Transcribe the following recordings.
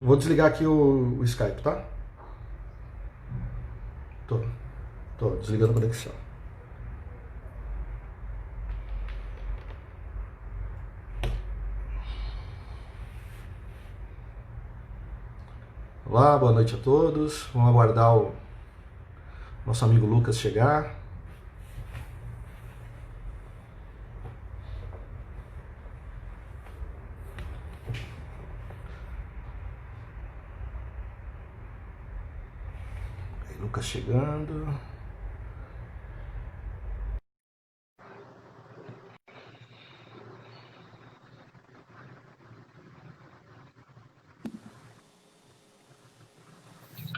Vou desligar aqui o Skype, tá? Tô, tô desligando a conexão. Olá, boa noite a todos. Vamos aguardar o nosso amigo Lucas chegar. Aí, Lucas chegando.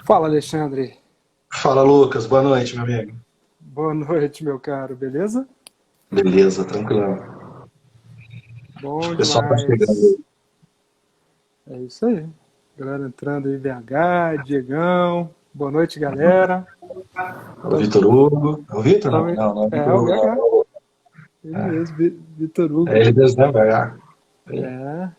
Fala, Alexandre. Fala, Lucas. Boa noite, meu amigo. Boa noite, meu caro, beleza? Beleza, tranquilo. Acho que Bom o pessoal tá chegando demais. É isso aí. Galera entrando aí, BH, Diegão. Boa noite, galera. aí. O Tam- Vitor Hugo. É o Vitor? Não, tam- não, não é o É, Vitor o Hugo, BH. não. Ele É, mesmo, Vitor é Hugo. ele mesmo, né, BH? É,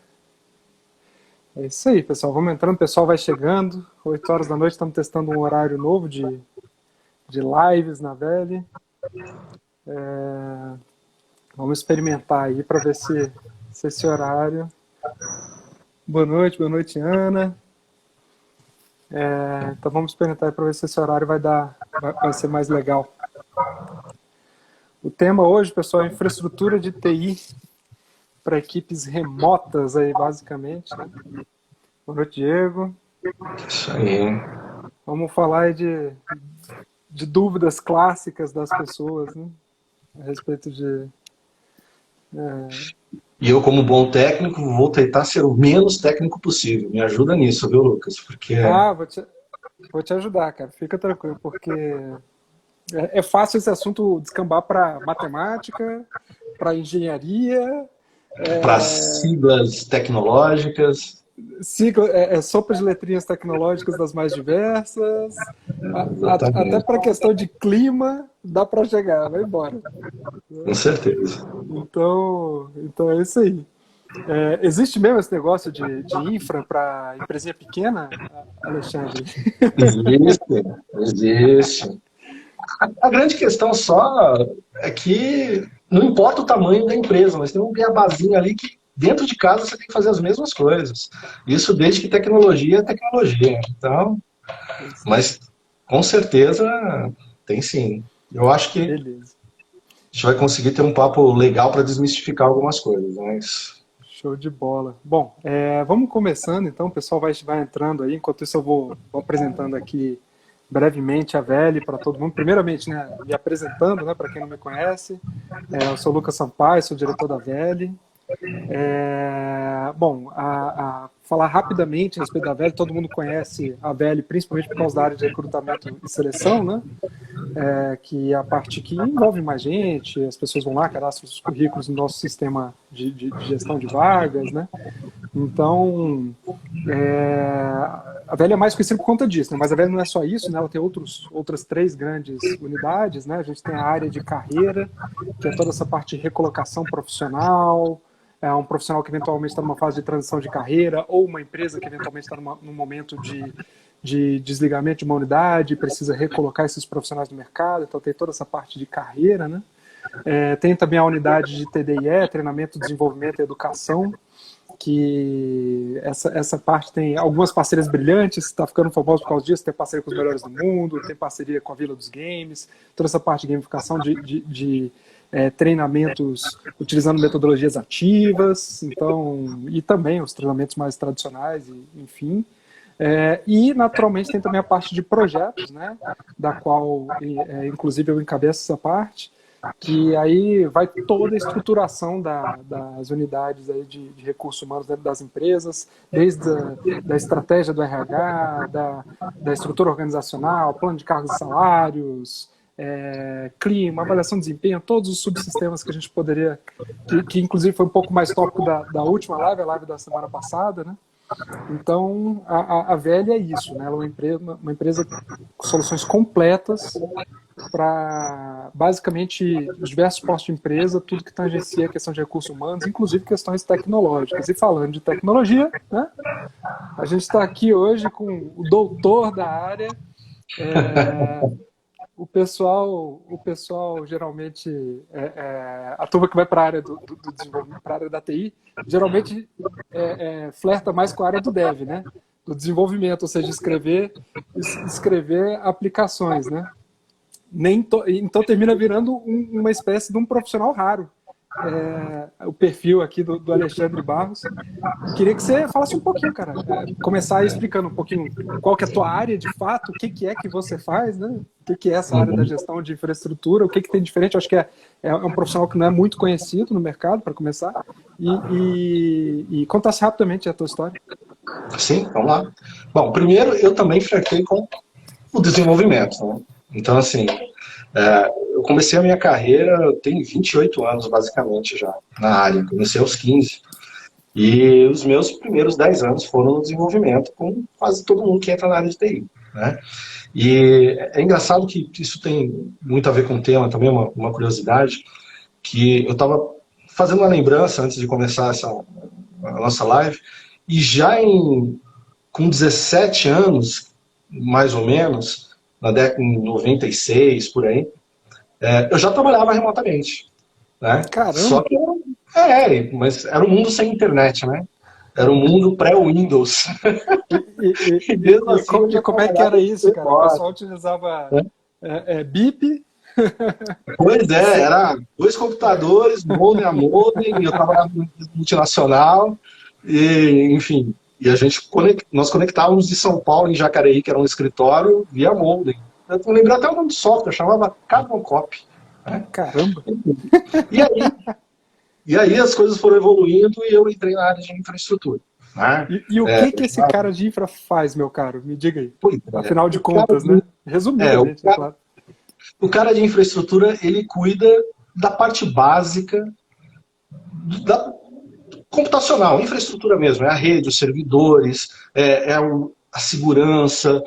é isso aí, pessoal. Vamos entrando, o pessoal vai chegando. 8 horas da noite, estamos testando um horário novo de lives na Velha. Vamos experimentar aí para ver se esse horário. Boa noite, Ana. Então vamos experimentar para ver se esse horário vai ser mais legal. O tema hoje, pessoal, é infraestrutura de TI para equipes remotas aí, basicamente, né? Boa noite, Diego. Isso aí. Vamos falar aí de dúvidas clássicas das pessoas, né? A respeito de... E eu, como bom técnico, vou tentar ser o menos técnico possível. Me ajuda nisso, viu, Lucas? Porque Ah, vou te ajudar, cara. Fica tranquilo, porque é fácil esse assunto descambar para matemática, para engenharia, para é, siglas tecnológicas, sigla, sopa de letrinhas tecnológicas das mais diversas, até exatamente, para a questão de clima, dá para chegar, vai embora. com certeza. Então é isso aí. Existe mesmo esse negócio de infra para empresinha pequena, Alexandre? Existe, existe. A grande questão só é que não importa o tamanho da empresa, mas tem um beabazinho ali que dentro de casa você tem que fazer as mesmas coisas. Isso desde que tecnologia é tecnologia. Então, É isso aí. mas com certeza tem sim. Eu acho que Beleza. a gente vai conseguir ter um papo legal para desmistificar algumas coisas, mas Show de bola. Bom, vamos começando então, o pessoal vai entrando aí, enquanto isso eu vou apresentando aqui brevemente a Veli para todo mundo. Primeiramente, né, me apresentando, né, para quem não me conhece, eu sou o Lucas Sampaio, sou diretor da Veli. Bom, falar rapidamente a respeito da Veli, todo mundo conhece a Veli principalmente por causa da área de recrutamento e seleção, né? Que é a parte que envolve mais gente, as pessoas vão lá, cadastram os currículos no nosso sistema de gestão de vagas, né? Então, a Velha é mais conhecida por conta disso, né? Mas a Velha não é só isso, né? Ela tem outras três grandes unidades, né? A gente tem a área de carreira, que é toda essa parte de recolocação profissional, é um profissional que eventualmente está numa fase de transição de carreira, ou uma empresa que eventualmente está num momento de desligamento de uma unidade, precisa recolocar esses profissionais no mercado, então tem toda essa parte de carreira, né? Tem também a unidade de TDIE, treinamento, desenvolvimento e educação, que essa parte tem algumas parcerias brilhantes, está ficando famoso por causa disso, tem parceria com os melhores do mundo, tem parceria com a Vila dos Games, toda essa parte de gamificação de treinamentos utilizando metodologias ativas, então, e também os treinamentos mais tradicionais, enfim. E, naturalmente, tem também a parte de projetos, né, da qual, inclusive, eu encabeço essa parte, que aí vai toda a estruturação das unidades aí de recursos humanos dentro das empresas, desde da estratégia do RH, da estrutura organizacional, plano de cargos e salários, clima, avaliação de desempenho, todos os subsistemas que a gente poderia, que inclusive foi um pouco mais tópico da última live, a live da semana passada, né? Então, a Velha é isso, né? Ela é uma empresa com soluções completas para basicamente os diversos postos de empresa, tudo que tangencia a questão de recursos humanos, inclusive questões tecnológicas. E falando de tecnologia, né, a gente está aqui hoje com o doutor da área. O pessoal geralmente, a turma que vai para a área do desenvolvimento, para a área da TI, geralmente flerta mais com a área do dev, né? Do desenvolvimento, ou seja, escrever aplicações, né? Então termina virando uma espécie de um profissional raro. O perfil aqui do Alexandre Barros. Queria que você falasse um pouquinho, cara. Começar explicando um pouquinho qual que é a tua área de fato, o que é que você faz, né? O que é essa área da gestão de infraestrutura, o que tem de diferente. Eu acho que é um profissional que não é muito conhecido no mercado, para começar. E contasse rapidamente a tua história. Sim, vamos lá. Bom, primeiro, eu também flertei com o desenvolvimento, né? Então, assim, eu comecei a minha carreira, eu tenho 28 anos, basicamente, já, na área. Comecei aos 15. E os meus primeiros 10 anos foram no desenvolvimento, com quase todo mundo que entra na área de TI, né? E é engraçado que isso tem muito a ver com o tema, também uma curiosidade, que eu estava fazendo uma lembrança antes de começar a nossa live, e já com 17 anos, mais ou menos, na década de 96, por aí, eu já trabalhava remotamente, né? Caramba! Só que mas era um mundo sem internet, né? Era um mundo pré-Windows. E como é que era isso, cara? O pessoal utilizava BIP? Pois era 2 computadores, modem a modem, eu trabalhava em multinacional, e, enfim, e nós conectávamos de São Paulo em Jacareí, que era um escritório, via modem. Eu lembro até o nome do software, chamava Carbon Copy. Né? Caramba! E aí as coisas foram evoluindo e eu entrei na área de infraestrutura. Né? E o que esse cara de infra faz, meu caro? Me diga aí. Afinal de contas, né? Resumidamente, claro. O cara de infraestrutura, ele cuida da parte básica da computacional, infraestrutura mesmo, é a rede, os servidores, a segurança,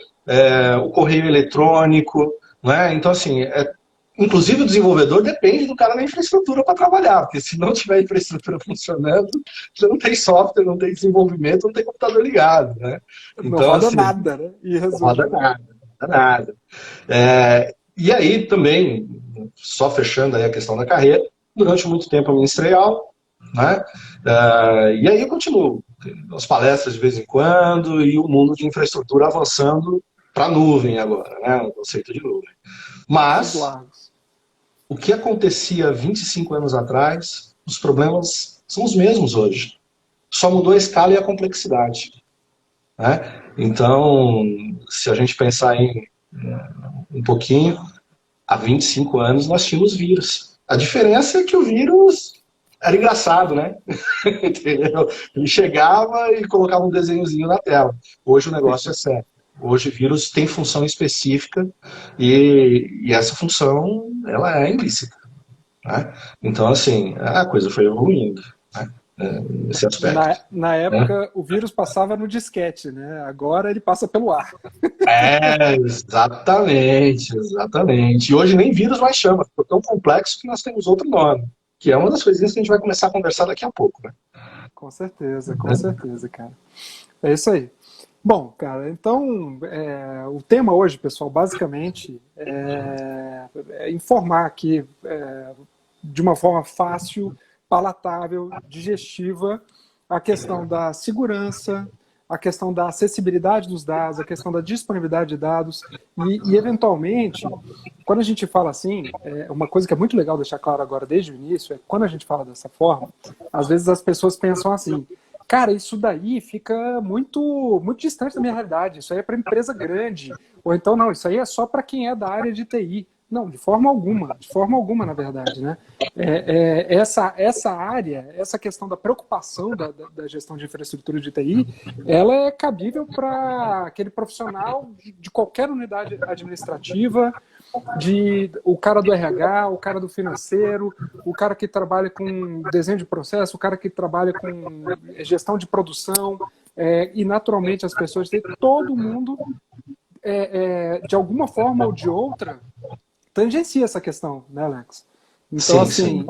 o correio eletrônico, né? Então, assim, inclusive o desenvolvedor depende do cara da infraestrutura para trabalhar, porque se não tiver infraestrutura funcionando, você não tem software, não tem desenvolvimento, não tem computador ligado, né? Então, não roda assim, nada, né? E não roda nada. E aí também, só fechando aí a questão da carreira, durante muito tempo eu ministrei aula, né? E aí eu continuo, as palestras de vez em quando, e o mundo de infraestrutura avançando para a nuvem agora, né? O conceito de nuvem. Mas, o que acontecia 25 anos atrás, os problemas são os mesmos hoje. Só mudou a escala e a complexidade. Né? Então, se a gente pensar em um pouquinho, há 25 anos nós tínhamos vírus. A diferença é que o vírus era engraçado, né? Ele chegava e colocava um desenhozinho na tela. Hoje o negócio é sério. Hoje o vírus tem função específica e essa função ela é ilícita. Né? Então, assim, a coisa foi evoluindo. Né? Nesse aspecto. Na época, o vírus passava no disquete, né? Agora ele passa pelo ar. Exatamente. E hoje nem vírus mais chama. Ficou tão complexo que nós temos outro nome. Que é uma das coisinhas que a gente vai começar a conversar daqui a pouco. Né? Com certeza, cara. É isso aí. Bom, cara, então o tema hoje, pessoal, basicamente é informar aqui de uma forma fácil, palatável, digestiva, a questão da segurança, a questão da acessibilidade dos dados, a questão da disponibilidade de dados e eventualmente, quando a gente fala assim, uma coisa que é muito legal deixar claro agora desde o início, é que quando a gente fala dessa forma, às vezes as pessoas pensam assim, cara, isso daí fica muito, muito distante da minha realidade, isso aí é para empresa grande, ou então não, isso aí é só para quem é da área de TI. Não, de forma alguma, na verdade, né? Essa área, essa questão da preocupação da gestão de infraestrutura de TI, ela é cabível para aquele profissional de qualquer unidade administrativa, o cara do RH, o cara do financeiro, o cara que trabalha com desenho de processo, o cara que trabalha com gestão de produção, e naturalmente as pessoas, todo mundo, de alguma forma ou de outra, tangencia essa questão, né, Alex? Então, sim, assim...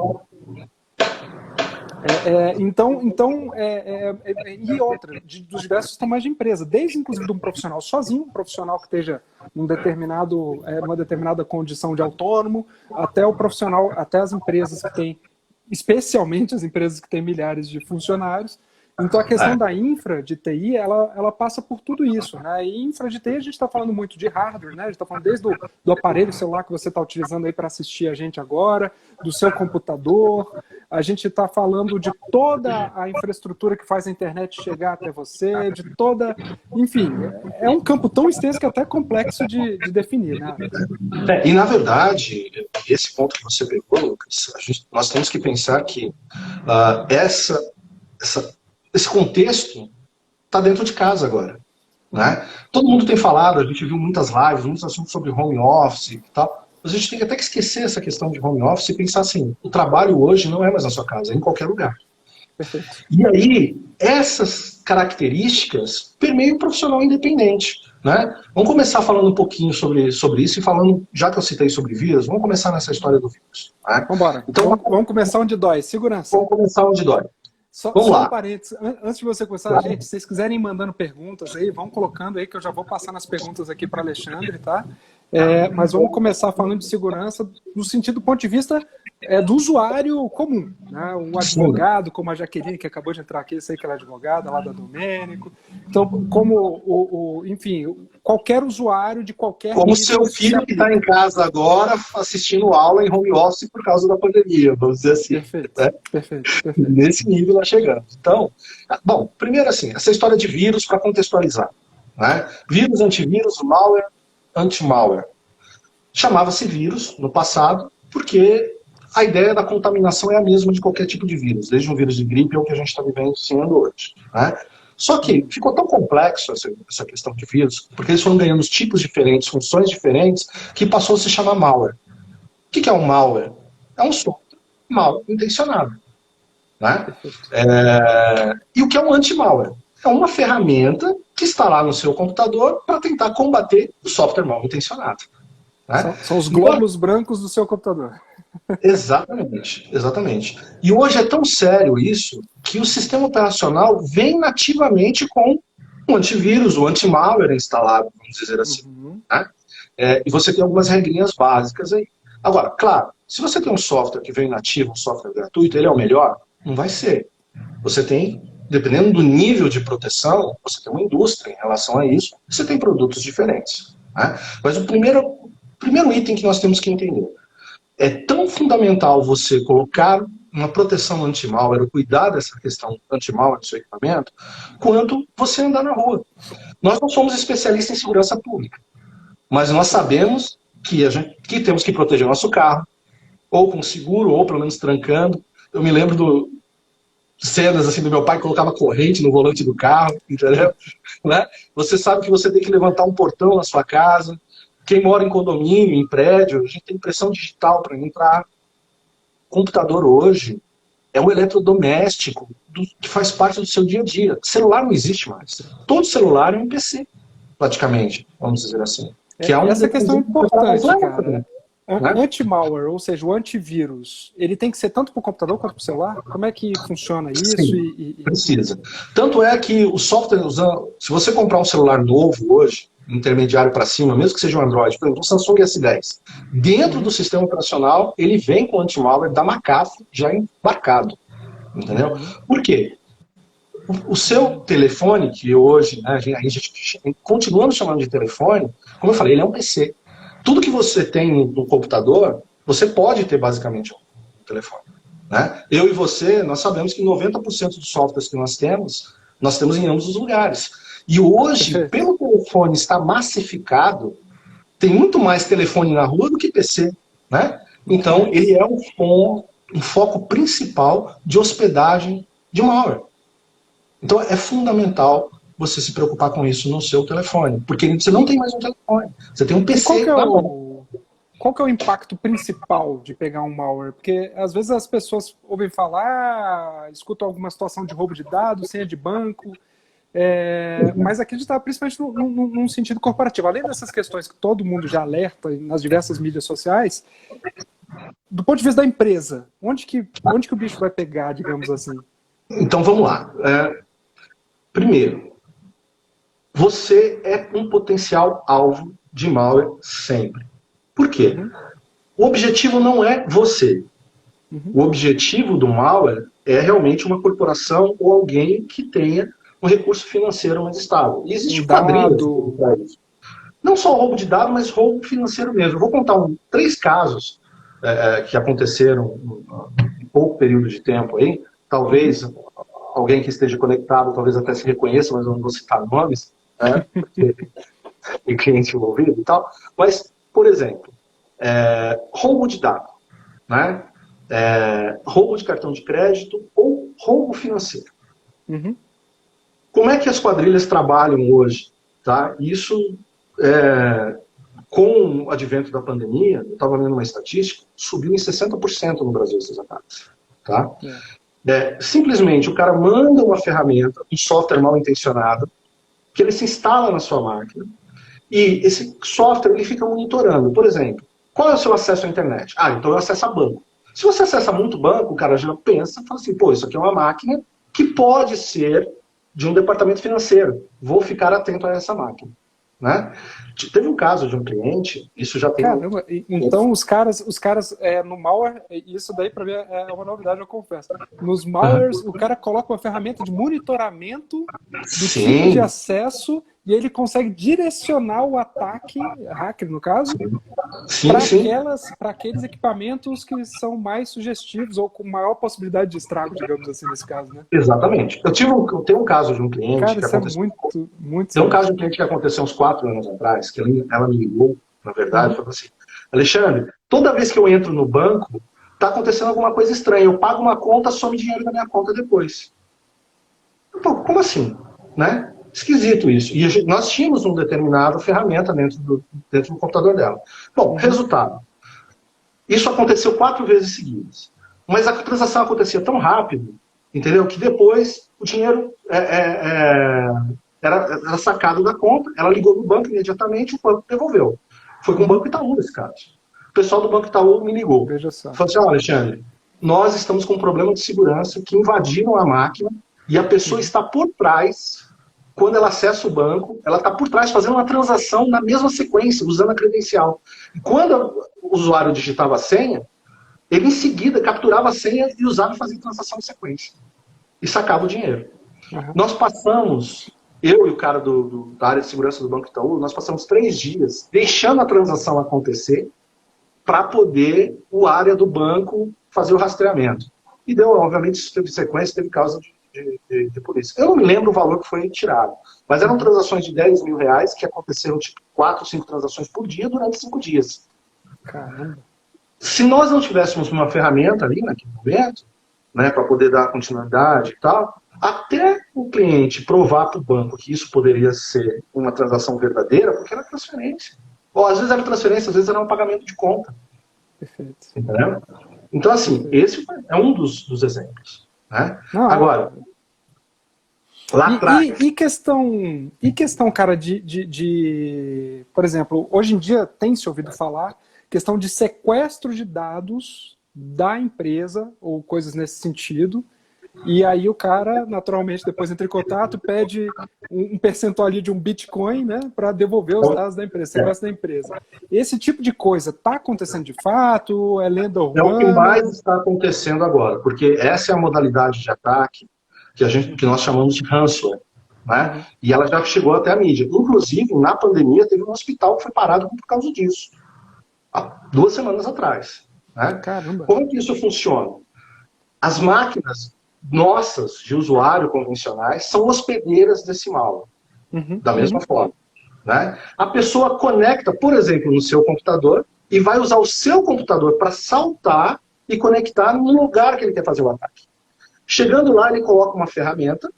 E outra, dos diversos sistemas de empresa, desde inclusive de um profissional sozinho, um profissional que esteja numa determinada condição de autônomo, até o profissional, até as empresas que têm, especialmente as empresas que têm milhares de funcionários. Então a questão da infra de TI, ela passa por tudo isso, né? E infra de TI a gente está falando muito de hardware, né? A gente está falando desde do aparelho celular que você está utilizando aí para assistir a gente agora, do seu computador, a gente está falando de toda a infraestrutura que faz a internet chegar até você, de toda... Enfim, é um campo tão extenso que é até complexo de definir, né? E, na verdade, esse ponto que você pegou, Lucas, nós temos que pensar que esse contexto está dentro de casa agora. Né? Todo mundo tem falado, a gente viu muitas lives, muitos assuntos sobre home office e tal. Mas a gente tem até que esquecer essa questão de home office e pensar assim, o trabalho hoje não é mais na sua casa, é em qualquer lugar. Perfeito. E aí, essas características permeiam o profissional independente. Né? Vamos começar falando um pouquinho sobre isso e falando, já que eu citei sobre vírus, vamos começar nessa história do vírus. Né? Vamos embora. Então, vamos começar onde dói. Segurança. Vamos começar onde dói. Só um parênteses, antes de você começar, claro. Gente, se vocês quiserem ir mandando perguntas aí, vão colocando aí que eu já vou passar nas perguntas aqui para Alexandre, tá? Mas vamos começar falando de segurança no sentido do ponto de vista do usuário comum, né? O advogado, como a Jaqueline, que acabou de entrar aqui, eu sei que ela é advogada, lá da Domênico. Então, como, enfim, qualquer usuário de qualquer... Como o seu filho que está em casa agora assistindo aula em home office por causa da pandemia, vamos dizer assim. Perfeito, né? perfeito. Nesse nível nós chegamos. Então, bom, primeiro assim, essa história de vírus para contextualizar. Né? Vírus, antivírus, malware, anti-malware. Chamava-se vírus no passado porque a ideia da contaminação é a mesma de qualquer tipo de vírus, desde um vírus de gripe ao que a gente está vivenciando hoje. Né? Só que ficou tão complexo essa questão de vírus, porque eles foram ganhando tipos diferentes, funções diferentes, que passou a se chamar malware. O que é um malware? É um software mal intencionado. Né? E o que é um anti-malware? É uma ferramenta que está lá no seu computador para tentar combater o software mal intencionado. Né? São os glóbulos brancos do seu computador. Exatamente, exatamente. E hoje é tão sério isso que o sistema operacional vem nativamente com um antivírus, um anti-malware instalado, vamos dizer assim. Né? E você tem algumas regrinhas básicas aí. Agora, claro, se você tem um software que vem nativo, um software gratuito, ele é o melhor? Não vai ser. Você tem, dependendo do nível de proteção, você tem uma indústria em relação a isso, você tem produtos diferentes. Né? Mas o primeiro item que nós temos que entender: é tão fundamental você colocar uma proteção anti-malware, ou cuidar dessa questão anti-malware do seu equipamento, quanto você andar na rua. Nós não somos especialistas em segurança pública, mas nós sabemos que temos que proteger o nosso carro, ou com seguro, ou pelo menos trancando. Eu me lembro de cenas assim, do meu pai que colocava corrente no volante do carro, entendeu? Né? Você sabe que você tem que levantar um portão na sua casa. Quem mora em condomínio, em prédio, a gente tem impressão digital para entrar. Computador hoje é o eletrodoméstico que faz parte do seu dia a dia. Celular não existe mais. Todo celular é um PC, praticamente, vamos dizer assim. Essa questão é importante, cara. Anti-malware, ou seja, o antivírus, ele tem que ser tanto para o computador quanto para o celular? Como é que funciona isso? Sim, precisa. Tanto é que o software, se você comprar um celular novo hoje, intermediário para cima, mesmo que seja um Android, por exemplo, um Samsung S10, dentro do sistema operacional, ele vem com anti-malware da McAfee já embarcado. Entendeu? Por quê? O seu telefone, que hoje, né, a gente continua chamando de telefone, como eu falei, ele é um PC. Tudo que você tem no computador, você pode ter basicamente um telefone. Né? Eu e você, nós sabemos que 90% dos softwares que nós temos em ambos os lugares. E hoje, pelo telefone estar massificado, tem muito mais telefone na rua do que PC. Né? Então, ele é um foco principal de hospedagem de malware. Então, é fundamental você se preocupar com isso no seu telefone, porque você não tem mais um telefone, você tem um PC na mão. Qual que é o impacto principal de pegar um malware? Porque às vezes as pessoas ouvem falar, escutam alguma situação de roubo de dados, senha de banco, Mas aqui a gente está principalmente num sentido corporativo. Além dessas questões que todo mundo já alerta nas diversas mídias sociais, do ponto de vista da empresa, onde que o bicho vai pegar, digamos assim? Então vamos lá. Primeiro, você é um potencial alvo de malware sempre. Por quê? O objetivo não é você. O objetivo do malware é realmente uma corporação ou alguém que tenha um recurso financeiro mais estável. E existe quadrilhas para isso. Não só roubo de dado, mas roubo financeiro mesmo. Eu vou contar 3 casos que aconteceram em pouco período de tempo aí. Talvez alguém que esteja conectado, talvez até se reconheça, mas eu não vou citar nomes, né? Porque tem cliente envolvido e tal. Mas, por exemplo, roubo de dado, né? Roubo de cartão de crédito ou roubo financeiro. Como é que as quadrilhas trabalham hoje? Tá? Isso, com o advento da pandemia, eu estava vendo uma estatística, subiu em 60% no Brasil esses ataques. Tá? Simplesmente o cara manda uma ferramenta, um software mal intencionado, que ele se instala na sua máquina, e esse software ele fica monitorando. Por exemplo, qual é o seu acesso à internet? Então eu acesso a banco. Se você acessa muito banco, o cara já pensa, fala assim, pô, isso aqui é uma máquina que pode ser de um departamento financeiro. Vou ficar atento a essa máquina. Né? Teve um caso de um cliente, isso já tem... Caramba, então os caras no malware, isso daí para mim é uma novidade, eu confesso. Nos malwares, o cara coloca uma ferramenta de monitoramento do tipo de acesso e ele consegue direcionar o ataque, hacker no caso, para aqueles equipamentos que são mais sugestivos ou com maior possibilidade de estrago, digamos assim, nesse caso, né? Exatamente. Eu tenho um caso de um cliente cara, que isso aconteceu... muito Tem um caso de um cliente que aconteceu uns 4 anos atrás, que ela me ligou, na verdade, e falou assim, Alexandre, toda vez que eu entro no banco, está acontecendo alguma coisa estranha. Eu pago uma conta, some dinheiro da minha conta depois. Pô, como assim? Né? Esquisito isso. E nós tínhamos uma determinada ferramenta dentro do computador dela. Bom, resultado. Isso aconteceu 4 vezes seguidas. Mas a transação acontecia tão rápido, entendeu? Que depois o dinheiro era sacado da conta, ela ligou no banco imediatamente, o banco devolveu. Foi com o Banco Itaú nesse caso. O pessoal do Banco Itaú me ligou. Veja só. Falou assim, Alexandre, nós estamos com um problema de segurança que invadiram a máquina e a pessoa está por trás, quando ela acessa o banco, ela está por trás fazendo uma transação na mesma sequência, usando a credencial. E quando o usuário digitava a senha, ele em seguida capturava a senha e usava e fazia transação em sequência. E sacava o dinheiro. Nós passamos, eu e o cara da área de segurança do Banco Itaú, nós passamos 3 dias deixando a transação acontecer para poder o área do banco fazer o rastreamento. E deu, obviamente, isso teve sequência, teve causa de polícia. Eu não me lembro o valor que foi tirado, mas eram transações de R$10 mil que aconteceram tipo 4, 5 transações por dia durante 5 dias. Caramba. Se nós não tivéssemos uma ferramenta ali naquele momento, né, para poder dar continuidade e tal, até o cliente provar para o banco que isso poderia ser uma transação verdadeira, porque era transferência. Ou às vezes era transferência, às vezes era um pagamento de conta. Perfeito. Entendeu? Então, assim, esse é um dos exemplos. Né? Agora, lá atrás... E questão, cara, por exemplo, hoje em dia tem se ouvido falar questão de sequestro de dados da empresa, ou coisas nesse sentido, e aí o cara, naturalmente, depois entra em contato, pede um percentual ali de um Bitcoin, né, para devolver os dados da empresa, sequestro da empresa. Esse tipo de coisa está acontecendo de fato? É lenda urbana? É o que mais está acontecendo agora, porque essa é a modalidade de ataque que nós chamamos de ransomware. Né? E ela já chegou até a mídia. Inclusive, na pandemia, teve um hospital que foi parado por causa disso. Há 2 semanas atrás. Né? Caramba. Como é que isso funciona? As máquinas nossas, de usuário convencionais, são hospedeiras desse malware. Da mesma forma. Né? A pessoa conecta, por exemplo, no seu computador e vai usar o seu computador para saltar e conectar no lugar que ele quer fazer o ataque. Chegando lá, ele coloca uma ferramenta,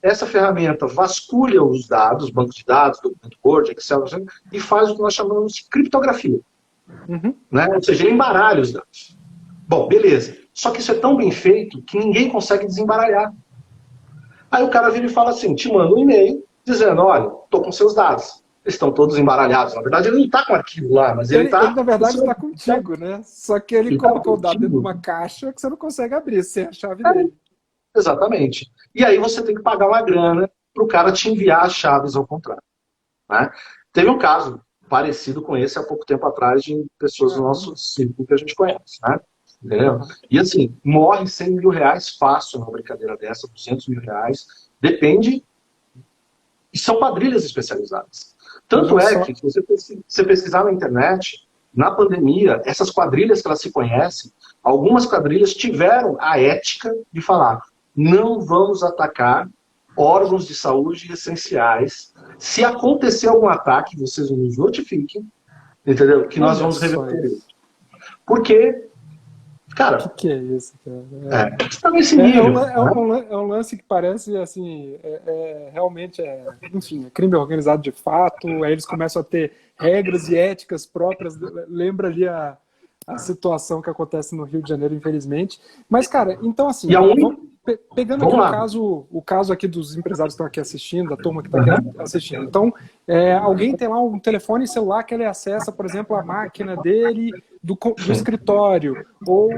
essa ferramenta vasculha os dados, banco de dados, documento Word, Excel, e faz o que nós chamamos de criptografia. Né? Ou seja, ele embaralha os dados. Bom, beleza. Só que isso é tão bem feito que ninguém consegue desembaralhar. Aí o cara vira e fala assim, te manda um e-mail dizendo, olha, tô com seus dados. Eles estão todos embaralhados. Na verdade, ele não está com arquivo lá, mas ele Ele, está... na verdade, está contigo, né? Só que ele colocou o dado dentro de uma caixa que você não consegue abrir sem a chave dele. Exatamente. E aí você tem que pagar uma grana para o cara te enviar as chaves ao contrário. Né? Teve um caso parecido com esse há pouco tempo atrás de pessoas do nosso círculo que a gente conhece. Né? Entendeu? E assim, morre 100 mil reais fácil numa brincadeira dessa, 200 mil reais. Depende. E são quadrilhas especializadas. Tanto é que, se você pesquisar na internet, na pandemia, essas quadrilhas que elas se conhecem, algumas quadrilhas tiveram a ética de falar: não vamos atacar órgãos de saúde essenciais. Se acontecer algum ataque, vocês nos notifiquem, entendeu? Que nós vamos reverter isso. Porque, cara... O que é isso, cara? Está nesse nível. É um lance que parece, assim, realmente, enfim, é crime organizado de fato, aí eles começam a ter regras e éticas próprias, lembra ali a situação que acontece no Rio de Janeiro, infelizmente. Mas, cara, então, assim, pegando aqui o caso aqui dos empresários que estão aqui assistindo, da turma que está aqui assistindo. Então, alguém tem lá um telefone celular que ele acessa, por exemplo, a máquina dele do escritório, ou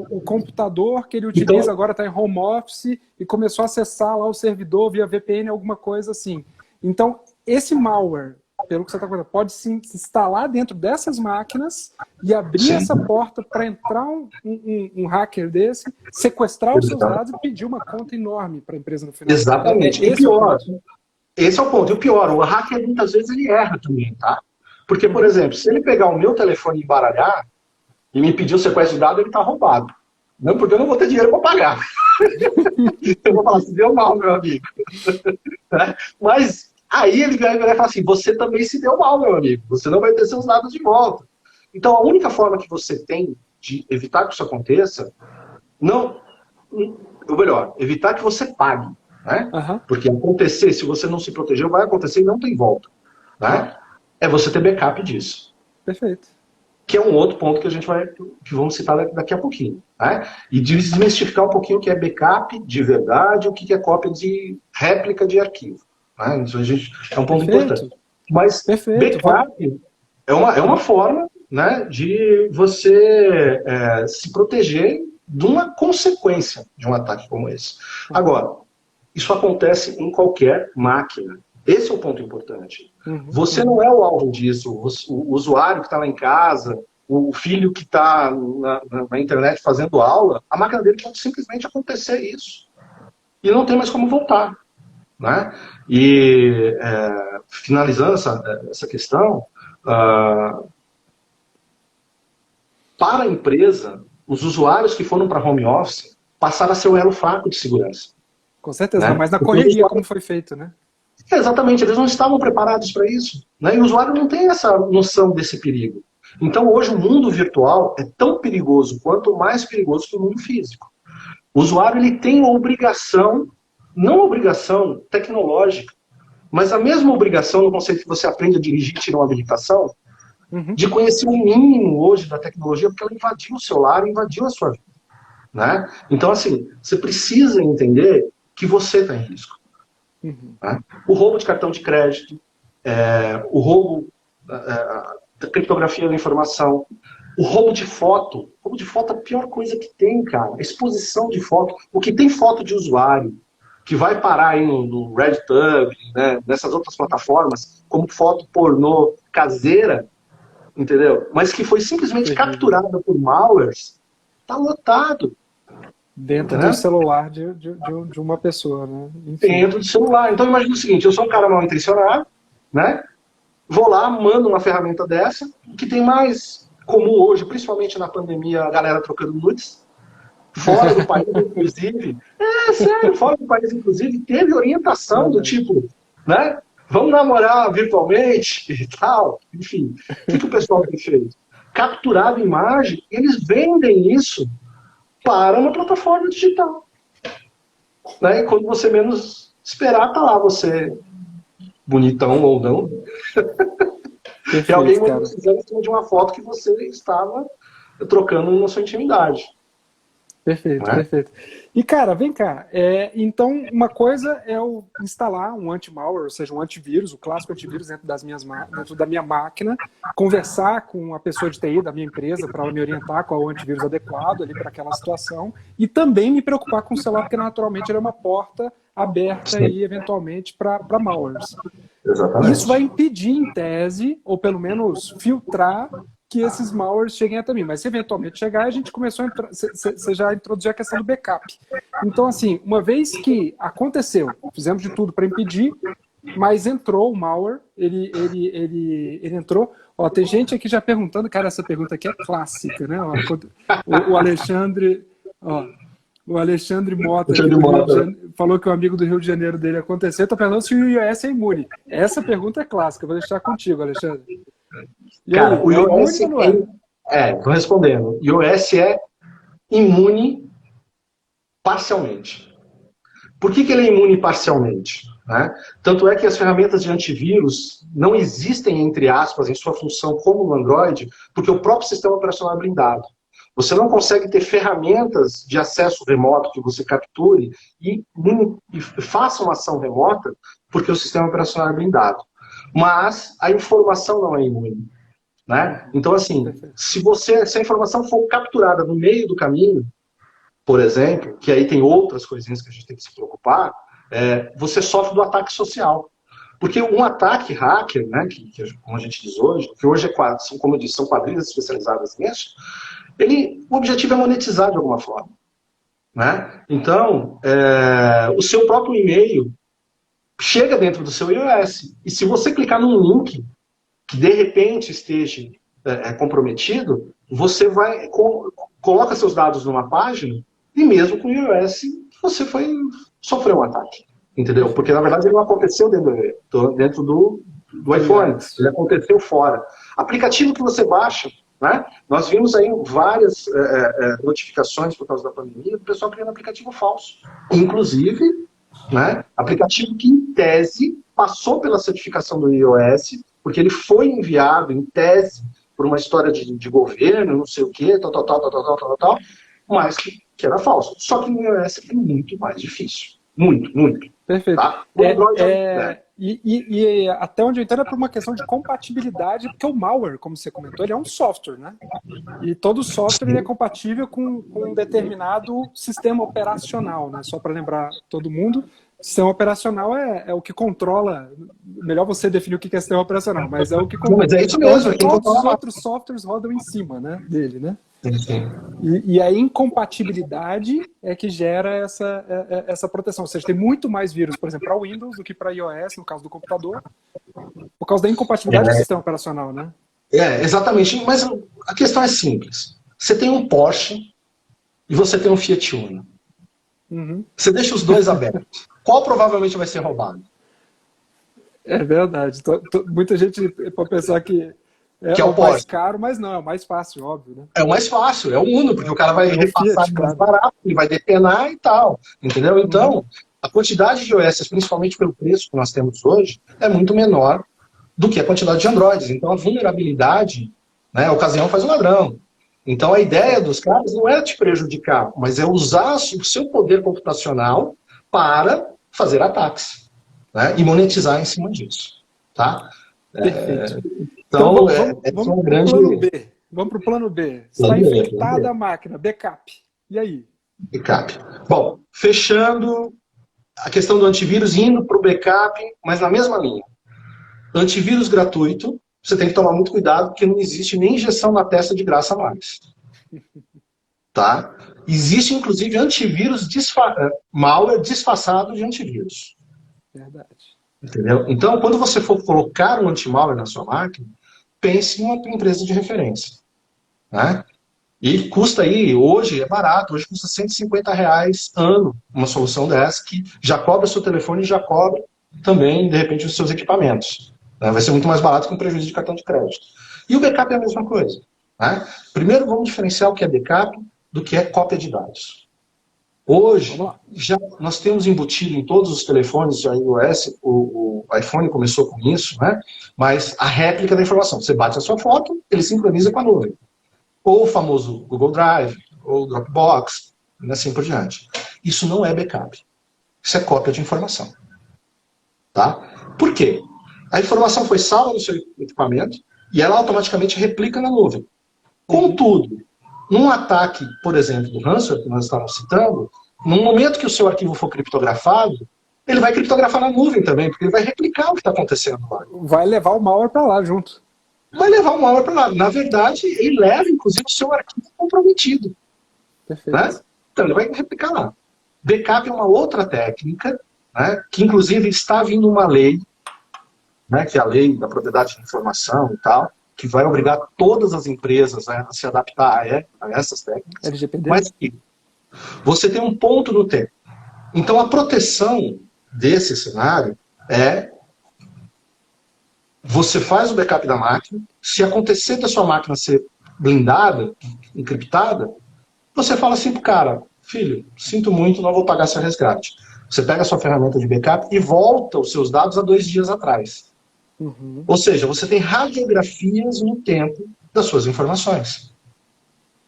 o computador que ele utiliza agora está em home office e começou a acessar lá o servidor via VPN, alguma coisa assim. Então, esse malware, pelo que você está contando, pode se instalar dentro dessas máquinas e abrir essa porta para entrar um hacker desse, sequestrar os seus dados e pedir uma conta enorme para a empresa no final. Exatamente. E pior, esse é o ponto. E o pior, o hacker muitas vezes ele erra também, tá? Porque, por exemplo, se ele pegar o meu telefone e embaralhar e me pedir o sequestro de dados, ele está roubado. Não, porque eu não vou ter dinheiro para pagar. Eu vou falar, se deu mal, meu amigo. Mas aí ele vai falar assim, você também se deu mal, meu amigo. Você não vai ter seus dados de volta. Então, a única forma que você tem de evitar que isso aconteça, ou melhor, evitar que você pague. Né? Porque acontecer, se você não se proteger, vai acontecer e não tem volta. Né? É você ter backup disso. Perfeito. Que é um outro ponto que vamos citar daqui a pouquinho. Né? E desmistificar um pouquinho o que é backup de verdade, o que é cópia de réplica de arquivo. Né? Isso é um ponto importante. Mas backup é uma forma, né, de você se proteger de uma consequência de um ataque como esse. Agora, isso acontece em qualquer máquina. Esse é o ponto importante. Você não é o alvo disso. O usuário que está lá em casa, o filho que está na internet fazendo aula, a máquina dele pode simplesmente acontecer isso. E não tem mais como voltar. Né? E finalizando essa questão, para a empresa, os usuários que foram para home office passaram a ser o elo fraco de segurança. Com certeza, né? Mas na correria, como foi feito, né? Exatamente, eles não estavam preparados para isso. Né? E o usuário não tem essa noção desse perigo. Então, hoje, o mundo virtual é tão perigoso quanto mais perigoso que o mundo físico. O usuário ele tem a obrigação, não a obrigação tecnológica, mas a mesma obrigação no conceito que você aprende a dirigir e tirar uma habilitação, de conhecer o mínimo hoje da tecnologia, porque ela invadiu o seu lar, invadiu a sua vida. Né? Então, assim, você precisa entender que você está em risco. Né? O roubo de cartão de crédito, o roubo da criptografia da informação, o roubo de foto. O roubo de foto é a pior coisa que tem, cara. A exposição de foto. O que tem foto de usuário, que vai parar aí no RedTube, né, nessas outras plataformas, como foto pornô caseira, entendeu? Mas que foi simplesmente capturada por malwares, tá lotado. Dentro do celular de uma pessoa, né? Enfim. Dentro do celular. Então imagina o seguinte, eu sou um cara mal intencionado, né? Vou lá, mando uma ferramenta dessa, que tem mais comum hoje, principalmente na pandemia, a galera trocando nudes. Fora do país, inclusive. Sério, fora do país, inclusive, teve orientação do tipo, né? Vamos namorar virtualmente e tal. Enfim, o que o pessoal tem feito? Capturado imagem, eles vendem isso para uma plataforma digital. Né? E quando você menos esperar, tá lá você, bonitão ou não. Perfeito, e alguém precisando de uma foto que você estava trocando na sua intimidade. Perfeito, né? perfeito. E, cara, vem cá. Então, uma coisa é eu instalar um anti-malware, ou seja, um antivírus, o clássico antivírus dentro da minha máquina, conversar com a pessoa de TI da minha empresa para ela me orientar qual é o antivírus adequado ali para aquela situação, e também me preocupar com o celular, porque naturalmente ele é uma porta aberta Sim, aí, eventualmente, para malwares. Isso vai exatamente. impedir, em tese, ou pelo menos filtrar que esses malwares cheguem até mim. Mas se eventualmente chegar, a gente começou a entrar, você já introduziu a questão do backup. Então, assim, uma vez que aconteceu, fizemos de tudo para impedir, mas entrou o malware, ele entrou. Ó, tem gente aqui já perguntando, cara, essa pergunta aqui é clássica, né? Ó, o Alexandre, ó, o Alexandre Mota aqui do Rio de Janeiro, falou que o amigo do Rio de Janeiro dele aconteceu. Estou perguntando se o iOS é imune. Essa pergunta é clássica, vou deixar contigo, Alexandre. E aí, Cara, o é iOS imune ou não é? tô respondendo. O iOS é imune parcialmente. Por que ele é imune parcialmente? Né? Tanto é que as ferramentas de antivírus não existem, entre aspas, em sua função como no Android, porque o próprio sistema operacional é blindado. Você não consegue ter ferramentas de acesso remoto que você capture e faça uma ação remota, porque o sistema operacional é blindado. Mas a informação não é imune. Né? Então, assim, se a informação for capturada no meio do caminho, por exemplo, que aí tem outras coisinhas que a gente tem que se preocupar, você sofre do ataque social. Porque um ataque hacker, né, como a gente diz hoje, que hoje são, como eu disse, são quadrilhas especializadas nisso, o objetivo é monetizar de alguma forma. Né? Então, o seu próprio e-mail chega dentro do seu iOS. E se você clicar num link que de repente esteja comprometido, você coloca seus dados numa página e mesmo com o iOS você sofreu um ataque. Entendeu? Porque na verdade ele não aconteceu dentro do iPhone, ele aconteceu fora. Aplicativo que você baixa, né? Nós vimos aí várias notificações por causa da pandemia do pessoal criando aplicativo falso. Inclusive, né, aplicativo que em tese passou pela certificação do iOS, porque ele foi enviado, em tese, por uma história de governo, não sei o quê, tal, mas que era falso. Só que no iOS é muito mais difícil. Muito, muito. Perfeito. Tá? O Android E até onde eu entendo é por uma questão de compatibilidade, porque o malware, como você comentou, ele é um software, né? E todo software ele é compatível com um determinado sistema operacional, né? Só para lembrar todo mundo, sistema operacional é o que controla, melhor você definir o que é sistema operacional, mas é o que controla. Mas é isso mesmo, todos os outros softwares rodam em cima, né, dele, né? Sim. E a incompatibilidade é que gera essa proteção. Ou seja, tem muito mais vírus, por exemplo, para Windows do que para iOS, no caso do computador, por causa da incompatibilidade do sistema operacional, né? Exatamente. Mas a questão é simples. Você tem um Porsche e você tem um Fiat Uno. Uhum. Você deixa os dois abertos. Qual provavelmente vai ser roubado? É verdade. Muita gente pode pensar que é o mais caro, mas não, é o mais fácil, óbvio, né? É o mais fácil, é o Uno, porque o cara vai repassar Fiat, mais barato, ele vai depenar e tal, entendeu? Então, a quantidade de OS, principalmente pelo preço que nós temos hoje, é muito menor do que a quantidade de Androids. Então, a vulnerabilidade, né, a ocasião faz o ladrão. Então, a ideia dos caras não é te prejudicar, mas é usar o seu poder computacional para fazer ataques, né, e monetizar em cima disso, tá? Perfeito. Então, vamos para o plano B. Vamos para o plano B. Está infectada a máquina, backup. E aí? Backup. Bom, fechando a questão do antivírus, indo para o backup, mas na mesma linha. Antivírus gratuito, você tem que tomar muito cuidado, porque não existe nem injeção na testa de graça mais. Tá? Existe, inclusive, antivírus, malware disfarçado de antivírus. Verdade. Entendeu? Então, quando você for colocar um anti-malware na sua máquina, pense em uma empresa de referência. Né? E custa aí, hoje é barato, hoje custa R$150 ano uma solução dessa, que já cobra o seu telefone e já cobra também, de repente, os seus equipamentos. Né? Vai ser muito mais barato que um prejuízo de cartão de crédito. E o backup é a mesma coisa. Né? Primeiro, vamos diferenciar o que é backup do que é cópia de dados. Hoje, já nós temos embutido em todos os telefones de iOS, o iPhone começou com isso, né? Mas a réplica da informação. Você bate a sua foto, ele sincroniza com a nuvem. Ou o famoso Google Drive, ou Dropbox, e assim por diante. Isso não é backup. Isso é cópia de informação. Tá? Por quê? A informação foi salva no seu equipamento e ela automaticamente replica na nuvem. Contudo, num ataque, por exemplo, do ransomware, que nós estávamos citando, no momento que o seu arquivo for criptografado, ele vai criptografar na nuvem também, porque ele vai replicar o que está acontecendo lá. Vai levar o malware para lá junto. Vai levar o malware para lá. Na verdade, ele leva, inclusive, o seu arquivo comprometido. Perfeito. Né? Então, ele vai replicar lá. Backup é uma outra técnica, né, que, inclusive, está vindo uma lei, né, que é a lei da propriedade de informação e tal, que vai obrigar todas as empresas, né, a se adaptar a essas técnicas. LGPD. Mas que você tem um ponto no tempo. Então, a proteção desse cenário é: você faz o backup da máquina, se acontecer da sua máquina ser blindada, encriptada, você fala assim pro cara: filho, sinto muito, não vou pagar seu resgate. Você pega a sua ferramenta de backup e volta os seus dados a 2 dias atrás. Ou seja, você tem radiografias no tempo das suas informações.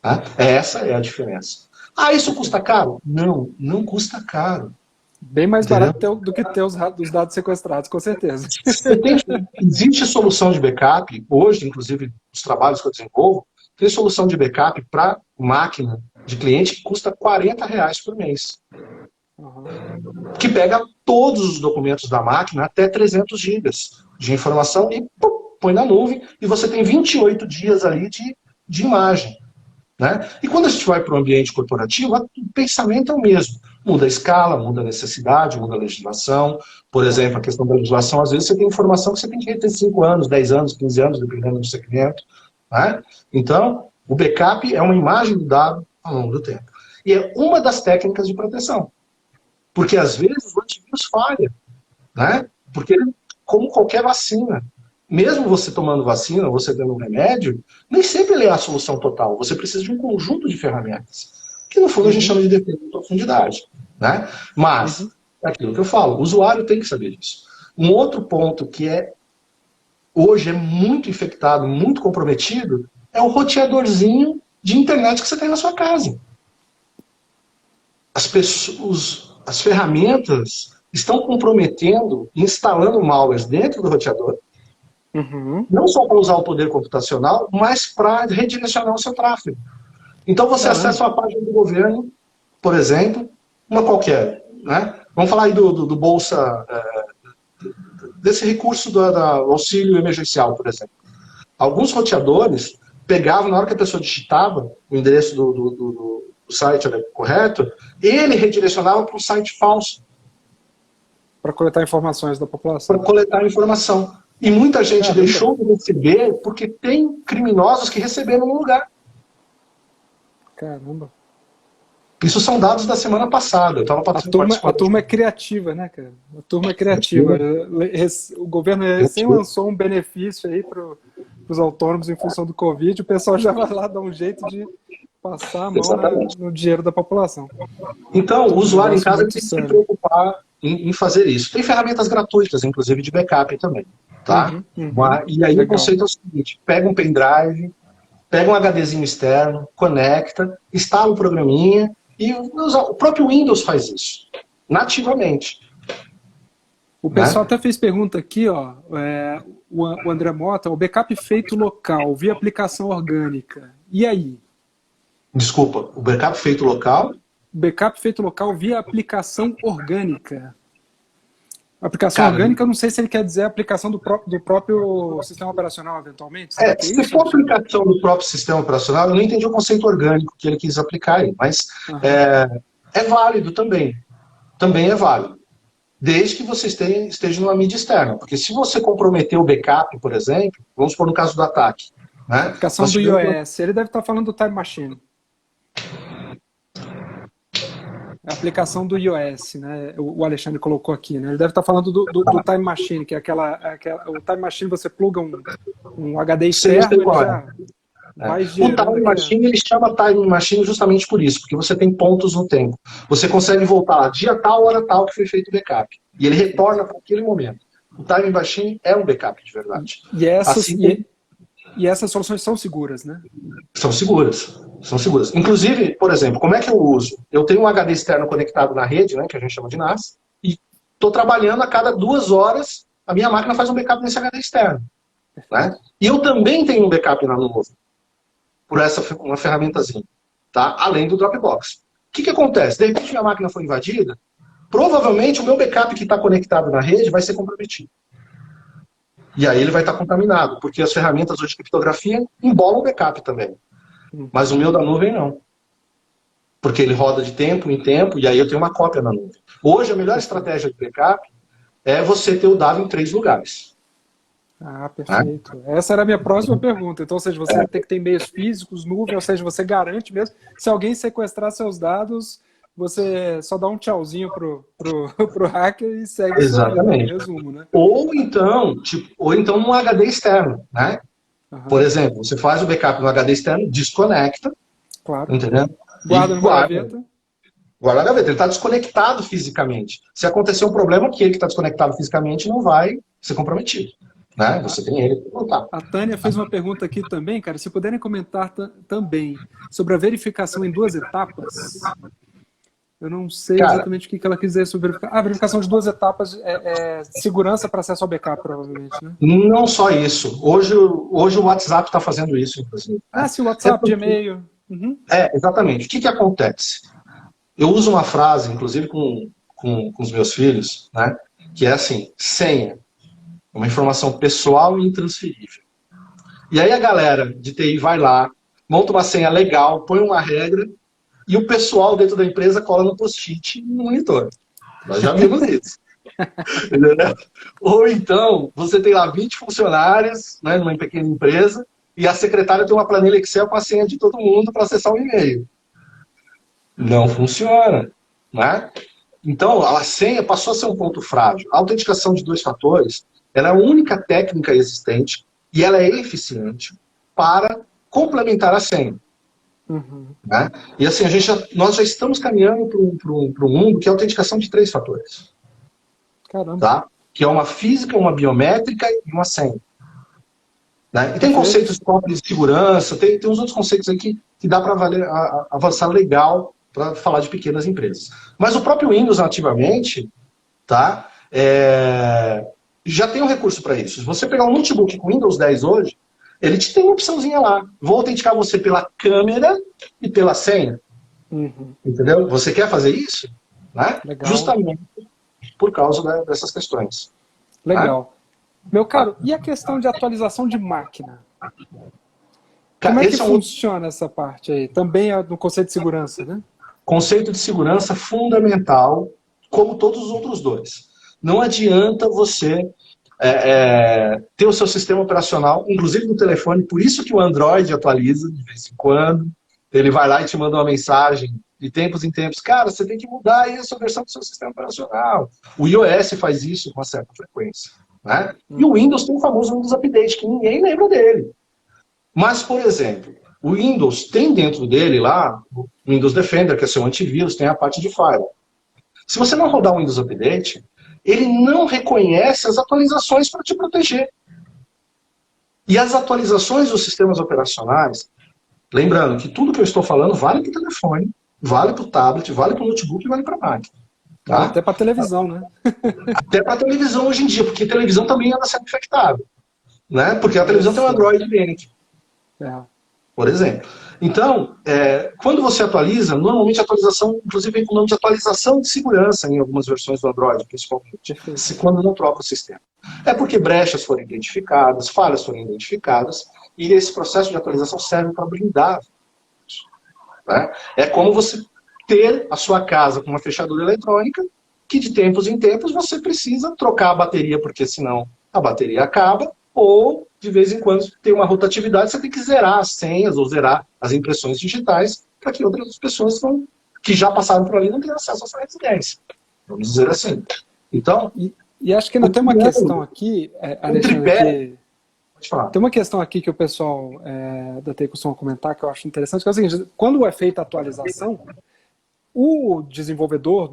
Tá? Essa é a diferença. Ah, isso custa caro? Não, não custa caro. Bem mais barato do que ter os dados sequestrados, com certeza. Existe solução de backup, hoje, inclusive, os trabalhos que eu desenvolvo, tem solução de backup para máquina de cliente que custa R$40 por mês. Que pega todos os documentos da máquina, até 300 gigas de informação, e põe na nuvem, e você tem 28 dias ali de imagem. Né? E quando a gente vai para o ambiente corporativo, o pensamento é o mesmo. Muda a escala, muda a necessidade, muda a legislação. Por exemplo, a questão da legislação, às vezes você tem informação que você tem que ter 5 anos, 10 anos, 15 anos, dependendo do segmento. Né? Então, o backup é uma imagem do dado ao longo do tempo. E é uma das técnicas de proteção. Porque, às vezes, o antivírus falha. Né? Porque ele, como qualquer vacina, mesmo você tomando vacina, você tendo um remédio, nem sempre ele é a solução total. Você precisa de um conjunto de ferramentas, que no fundo a gente chama de defesa de profundidade. Né? Mas, é aquilo que eu falo, o usuário tem que saber disso. Um outro ponto que hoje é muito infectado, muito comprometido, é o roteadorzinho de internet que você tem na sua casa. As ferramentas estão comprometendo, instalando malwares dentro do roteador, não só para usar o poder computacional, mas para redirecionar o seu tráfego. Então você acessa uma página do governo, por exemplo, uma qualquer. Né? Vamos falar aí do Bolsa, desse recurso do auxílio emergencial, por exemplo. Alguns roteadores pegavam, na hora que a pessoa digitava o endereço do site correto, ele redirecionava para um site falso. Para coletar informações da população. Para coletar informação. E muita gente deixou de receber porque tem criminosos que receberam no lugar. Caramba. Isso são dados da semana passada. Eu estava a turma é criativa, né, cara? A turma é criativa. O governo recém lançou um benefício aí para os autônomos em função do Covid. O pessoal já vai lá dar um jeito de passar a mão no dinheiro da população. Então, o usuário em casa tem que se preocupar em fazer isso. Tem ferramentas gratuitas, inclusive de backup também. Tá? E aí o conceito é o seguinte: pega um pendrive, pega um HDzinho externo, conecta, instala o programinha, e o próprio Windows faz isso, nativamente. O pessoal até fez pergunta aqui, ó, o André Mota: o backup feito local, via aplicação orgânica, e aí? Desculpa, o backup feito local? Backup feito local via aplicação orgânica. Aplicação orgânica, eu não sei se ele quer dizer a aplicação do próprio sistema operacional, eventualmente. Se for aplicação do próprio sistema operacional, eu não entendi o conceito orgânico que ele quis aplicar aí, mas é válido também. Também é válido. Desde que você esteja numa mídia externa. Porque se você comprometer o backup, por exemplo, vamos supor no caso do ataque. Né? A aplicação do iOS, ele deve estar falando do Time Machine. A aplicação do iOS, né? O Alexandre colocou aqui, né? Ele deve estar falando do Time Machine, que é o Time Machine, você pluga um HD externo, ele já vai gerando. O Time Machine, ele chama Time Machine justamente por isso, porque você tem pontos no tempo. Você consegue voltar dia tal, hora tal que foi feito o backup. E ele retorna para aquele momento. O Time Machine é um backup de verdade. E essas soluções são seguras, né? São seguras. São seguras. Inclusive, por exemplo, como é que eu uso? Eu tenho um HD externo conectado na rede, né, que a gente chama de NAS, e estou trabalhando a cada 2 horas, a minha máquina faz um backup nesse HD externo. Né? E eu também tenho um backup na nuvem, por uma ferramentazinha, tá? Além do Dropbox. O que acontece? De repente minha máquina foi invadida, provavelmente o meu backup que está conectado na rede vai ser comprometido. E aí ele vai estar contaminado, porque as ferramentas hoje de criptografia embolam o backup também. Mas o meu da nuvem não. Porque ele roda de tempo em tempo, e aí eu tenho uma cópia na nuvem. Hoje a melhor estratégia de backup é você ter o dado em 3 lugares. Ah, perfeito. Essa era a minha próxima pergunta. Então, ou seja, você tem que ter meios físicos, nuvem, ou seja, você garante mesmo, se alguém sequestrar seus dados, você só dá um tchauzinho pro hacker e segue a sua vida, em resumo, né? Ou então num HD externo, né? Por exemplo, você faz o backup no HD externo, desconecta, claro. Entendeu? Guarda numa gaveta. Guarda na gaveta. Ele está desconectado fisicamente. Se acontecer um problema, que ele que está desconectado fisicamente não vai ser comprometido. Né? Você tem ele para voltar. A Tânia fez uma pergunta aqui também, cara. Se puderem comentar também sobre a verificação em 2 etapas. Eu não sei exatamente o que ela quis dizer sobre verificação. Verificação de 2 etapas é segurança para acesso ao backup, provavelmente, né? Não só isso. Hoje o WhatsApp está fazendo isso, inclusive. Sim, o WhatsApp, Gmail. Exatamente. O que acontece? Eu uso uma frase, inclusive com os meus filhos, né? Que é assim, senha. Uma informação pessoal e intransferível. E aí a galera de TI vai lá, monta uma senha legal, põe uma regra, e o pessoal dentro da empresa cola no post-it no monitor. Nós já vimos isso. Entendeu? Ou então, você tem lá 20 funcionários, né, numa pequena empresa, e a secretária tem uma planilha Excel com a senha de todo mundo para acessar o e-mail. Não funciona. Né? Então, a senha passou a ser um ponto frágil. A autenticação de 2 fatores, ela é a única técnica existente e ela é eficiente para complementar a senha. Né? E assim, nós já estamos caminhando para um mundo que é a autenticação de 3 fatores. Caramba. Tá? Que é uma física, uma biométrica e uma senha. Né? E tem conceitos de segurança, tem uns outros conceitos aí que dá para avançar legal para falar de pequenas empresas. Mas o próprio Windows nativamente, tá? Já tem um recurso para isso. Se você pegar um notebook com Windows 10 hoje, ele te tem uma opçãozinha lá. Vou autenticar você pela câmera e pela senha. Entendeu? Você quer fazer isso? Né? Justamente por causa dessas questões. Legal. Né? Meu caro, e a questão de atualização de máquina? Como é que funciona essa parte aí? Também é no conceito de segurança, né? Conceito de segurança fundamental, como todos os outros 2. Não adianta você ter o seu sistema operacional, inclusive no telefone, por isso que o Android atualiza de vez em quando. Ele vai lá e te manda uma mensagem de tempos em tempos. Cara, você tem que mudar aí a sua versão do seu sistema operacional. O iOS faz isso com uma certa frequência. Né? E o Windows tem o famoso Windows Update, que ninguém lembra dele. Mas, por exemplo, o Windows tem dentro dele lá o Windows Defender, que é seu antivírus, tem a parte de firewall. Se você não rodar o Windows Update, ele não reconhece as atualizações para te proteger. E as atualizações dos sistemas operacionais, lembrando que tudo que eu estou falando vale para o telefone, vale para o tablet, vale para o notebook e vale para a máquina. Tá? Até para a televisão, né? Até para a televisão hoje em dia, porque a televisão também anda sendo infectada. Né? Porque a televisão tem um Android dentro. Por exemplo. Então, quando você atualiza, normalmente a atualização, inclusive vem com o nome de atualização de segurança em algumas versões do Android, principalmente, quando não troca o sistema. É porque brechas foram identificadas, falhas foram identificadas, e esse processo de atualização serve para blindar. Né? É como você ter a sua casa com uma fechadura eletrônica, que de tempos em tempos você precisa trocar a bateria, porque senão a bateria acaba, ou de vez em quando tem uma rotatividade, você tem que zerar as senhas ou zerar as impressões digitais para que outras pessoas que já passaram por ali não tenham acesso à sua residência. Vamos dizer assim. Então, e acho que ainda tem uma questão aqui, Alexandre, tem uma questão aqui que o pessoal da TI costuma comentar, que eu acho interessante, que é o seguinte: quando é feita a atualização, o desenvolvedor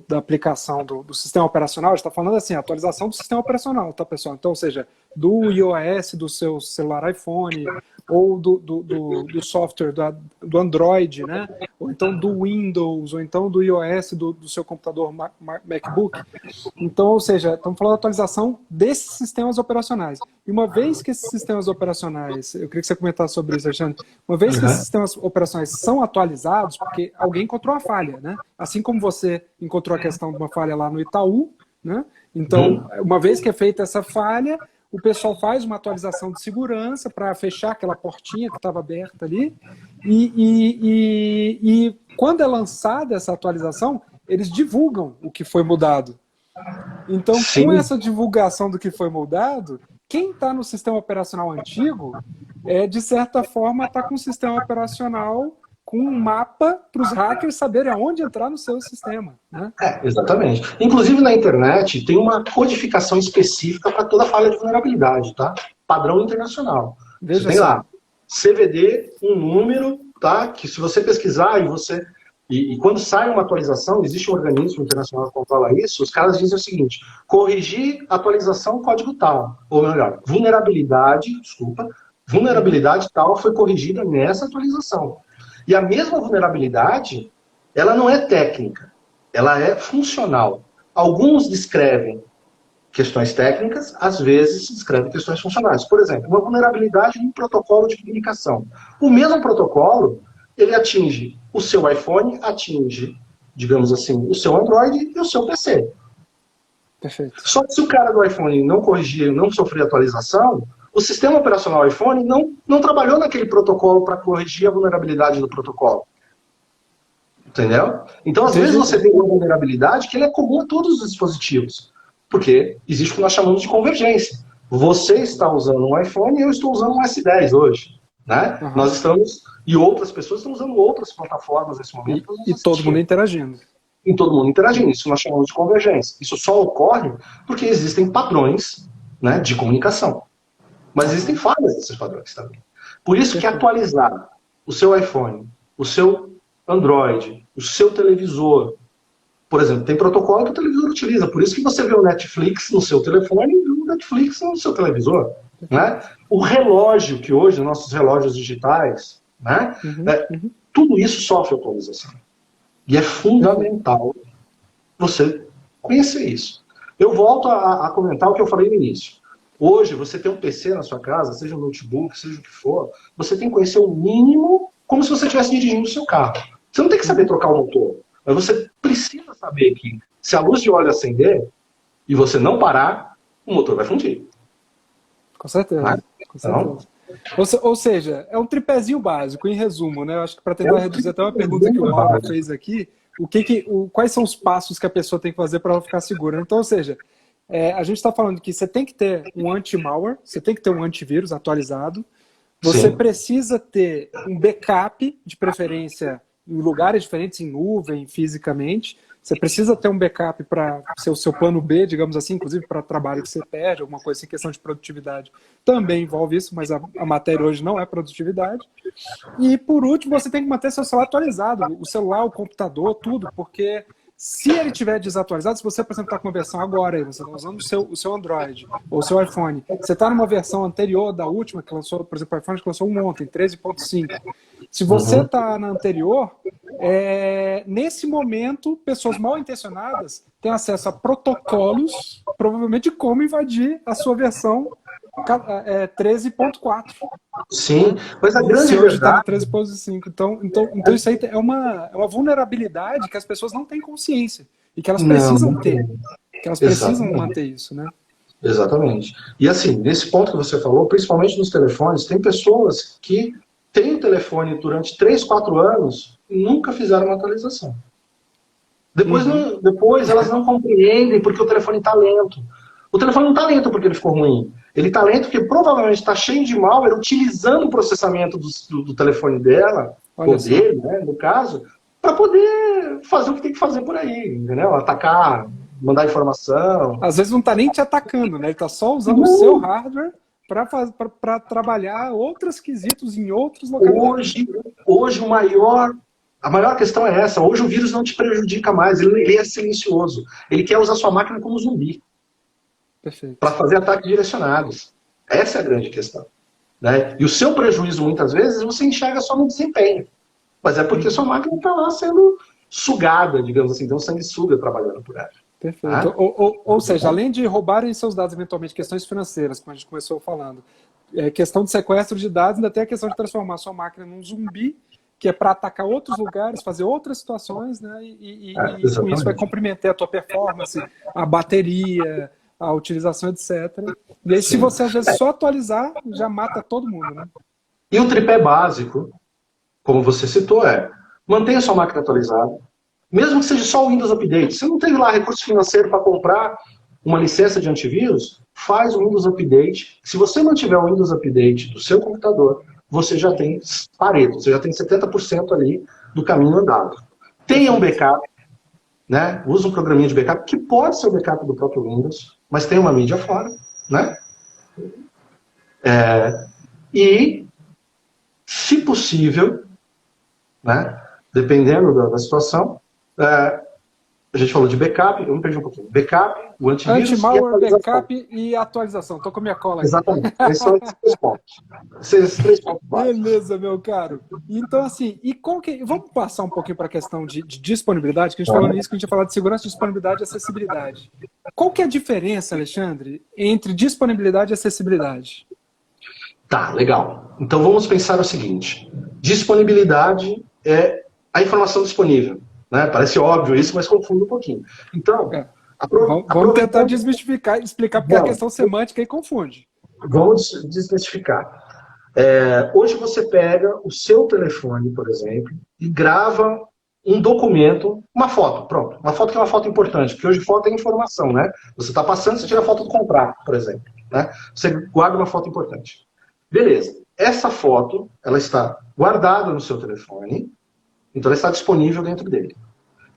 da aplicação do sistema operacional está falando assim, atualização do sistema operacional, tá, pessoal? Então, ou seja, do iOS do seu celular iPhone, ou do software do Android, né? Ou então do Windows, ou então do iOS do seu computador MacBook. Então, ou seja, estamos falando de atualização desses sistemas operacionais. E uma vez que esses sistemas operacionais, eu queria que você comentasse sobre isso, Alexandre, uma vez que esses sistemas operacionais são atualizados, porque alguém encontrou a falha, né? Assim como você encontrou a questão de uma falha lá no Itaú, né? Então, uma vez que é feita essa falha, o pessoal faz uma atualização de segurança para fechar aquela portinha que estava aberta ali, e quando é lançada essa atualização, eles divulgam o que foi mudado. Então, Sim. com essa divulgação do que foi mudado, quem está no sistema operacional antigo, de certa forma, está com o sistema operacional com um mapa para os hackers saberem aonde entrar no seu sistema. Né? Exatamente. Inclusive na internet tem uma codificação específica para toda falha de vulnerabilidade, tá? Padrão internacional. Veja você tem lá CVD, um número, tá? Que se você pesquisar e quando sai uma atualização, existe um organismo internacional que controla isso, os caras dizem o seguinte: corrigir atualização código tal, ou melhor, vulnerabilidade tal foi corrigida nessa atualização. E a mesma vulnerabilidade, ela não é técnica, ela é funcional. Alguns descrevem questões técnicas, às vezes descrevem questões funcionais. Por exemplo, uma vulnerabilidade em um protocolo de comunicação. O mesmo protocolo, ele atinge o seu iPhone, atinge, digamos assim, o seu Android e o seu PC. Perfeito. Só que se o cara do iPhone não corrigir, não sofrer atualização, o sistema operacional iPhone não trabalhou naquele protocolo para corrigir a vulnerabilidade do protocolo. Entendeu? Então, às vezes, você tem uma vulnerabilidade que é comum a todos os dispositivos. Porque existe o que nós chamamos de convergência. Você está usando um iPhone e eu estou usando um S10 hoje. Né? Nós estamos... E outras pessoas estão usando outras plataformas nesse momento. E todo mundo interagindo. E todo mundo interagindo. Isso nós chamamos de convergência. Isso só ocorre porque existem padrões, né, de comunicação. Mas existem falhas desses padrões também. Por isso que atualizar o seu iPhone, o seu Android, o seu televisor, por exemplo, tem protocolo que o televisor utiliza. Por isso que você vê o Netflix no seu telefone e o Netflix no seu televisor. Né? O relógio, que hoje, nossos relógios digitais, né? Tudo isso sofre atualização. E é fundamental você conhecer isso. Eu volto a comentar o que eu falei no início. Hoje, você tem um PC na sua casa, seja um notebook, seja o que for, você tem que conhecer o mínimo como se você estivesse dirigindo o seu carro. Você não tem que saber trocar o motor, mas você precisa saber que se a luz de óleo acender e você não parar, o motor vai fundir. Com certeza. Né? Com certeza. Ou seja, é um tripézinho básico, em resumo, né? Eu acho que para tentar reduzir até uma pergunta que o Mauro fez aqui, quais são os passos que a pessoa tem que fazer para ela ficar segura? Então, ou seja, a gente está falando que você tem que ter um anti-malware, você tem que ter um antivírus atualizado, você precisa ter um backup, de preferência em lugares diferentes, em nuvem, fisicamente. Você precisa ter um backup para ser o seu plano B, digamos assim, inclusive para trabalho que você perde, alguma coisa assim, questão de produtividade. Também envolve isso, mas a matéria hoje não é produtividade. E, por último, você tem que manter seu celular atualizado, o celular, o computador, tudo, porque se ele estiver desatualizado, se você, por exemplo, está com uma versão agora, você está usando o seu Android ou o seu iPhone, você está numa versão anterior da última, que lançou, por exemplo, o iPhone que lançou ontem, 13.5. Se você está na anterior, nesse momento, pessoas mal intencionadas têm acesso a protocolos, provavelmente de como invadir a sua versão 13.4. Sim, mas a grande verdade... 13.5. Então isso aí é uma vulnerabilidade que as pessoas não têm consciência e que elas precisam ter. Que elas precisam manter isso, né? Exatamente. E assim, nesse ponto que você falou, principalmente nos telefones, tem pessoas que têm o telefone durante 3, 4 anos e nunca fizeram uma atualização. Depois elas não compreendem porque o telefone está lento. O telefone não está lento porque ele ficou ruim. Ele está lento porque provavelmente está cheio de malware utilizando o processamento do telefone dela, ou dele, né, no caso, para poder fazer o que tem que fazer por aí, entendeu? Atacar, mandar informação. Às vezes não está nem te atacando, né? Ele está só usando o seu hardware para trabalhar outros quesitos em outros locais. Hoje o maior A maior questão é essa. Hoje o vírus não te prejudica mais, ele é silencioso. Ele quer usar sua máquina como zumbi. Perfeito. Para fazer ataques direcionados. Essa é a grande questão. Né? E o seu prejuízo, muitas vezes, você enxerga só no desempenho. Mas é porque sua máquina está lá sendo sugada, digamos assim, tem um sanguessuga trabalhando por ela. Perfeito. Tá? Ou seja, além de roubarem seus dados, eventualmente, questões financeiras, como a gente começou falando, questão de sequestro de dados, ainda tem a questão de transformar sua máquina num zumbi, que é para atacar outros lugares, fazer outras situações, né? E com isso vai comprometer a tua performance, a bateria, a utilização, etc. E aí, se você, às vezes, só atualizar, já mata todo mundo, né? E o tripé básico, como você citou, mantenha sua máquina atualizada, mesmo que seja só o Windows Update. Você não teve lá recurso financeiro para comprar uma licença de antivírus? Faz o Windows Update. Se você não tiver o Windows Update do seu computador, você já tem Pareto, você já tem 70% ali do caminho andado. Tenha um backup, né? Use um programinha de backup, que pode ser o backup do próprio Windows, mas tem uma mídia fora, né? E, se possível, né? Dependendo da situação, a gente falou de backup, eu me perdi um pouquinho. Backup, o antivírus anti-malware, backup e atualização. Estou com a minha cola aqui. Exatamente. Esses são esses 3 pontos. Esses 3 pontos básicos. Beleza, meu caro. Então, assim, vamos passar um pouquinho para a questão de disponibilidade, que a gente falou nisso, que a gente ia falar de segurança, disponibilidade e acessibilidade. Qual que é a diferença, Alexandre, entre disponibilidade e acessibilidade? Tá, legal. Então vamos pensar o seguinte. Disponibilidade é a informação disponível. Né? Parece óbvio isso, mas confunde um pouquinho. Então, vamos tentar desmistificar, explicar porque a questão semântica aí confunde. Vamos desmistificar. Hoje você pega o seu telefone, por exemplo, e grava um documento, uma foto, pronto. Uma foto que é uma foto importante, porque hoje foto é informação, né? Você está passando, você tira a foto do contrato, por exemplo. Né? Você guarda uma foto importante. Beleza. Essa foto, ela está guardada no seu telefone, então ela está disponível dentro dele.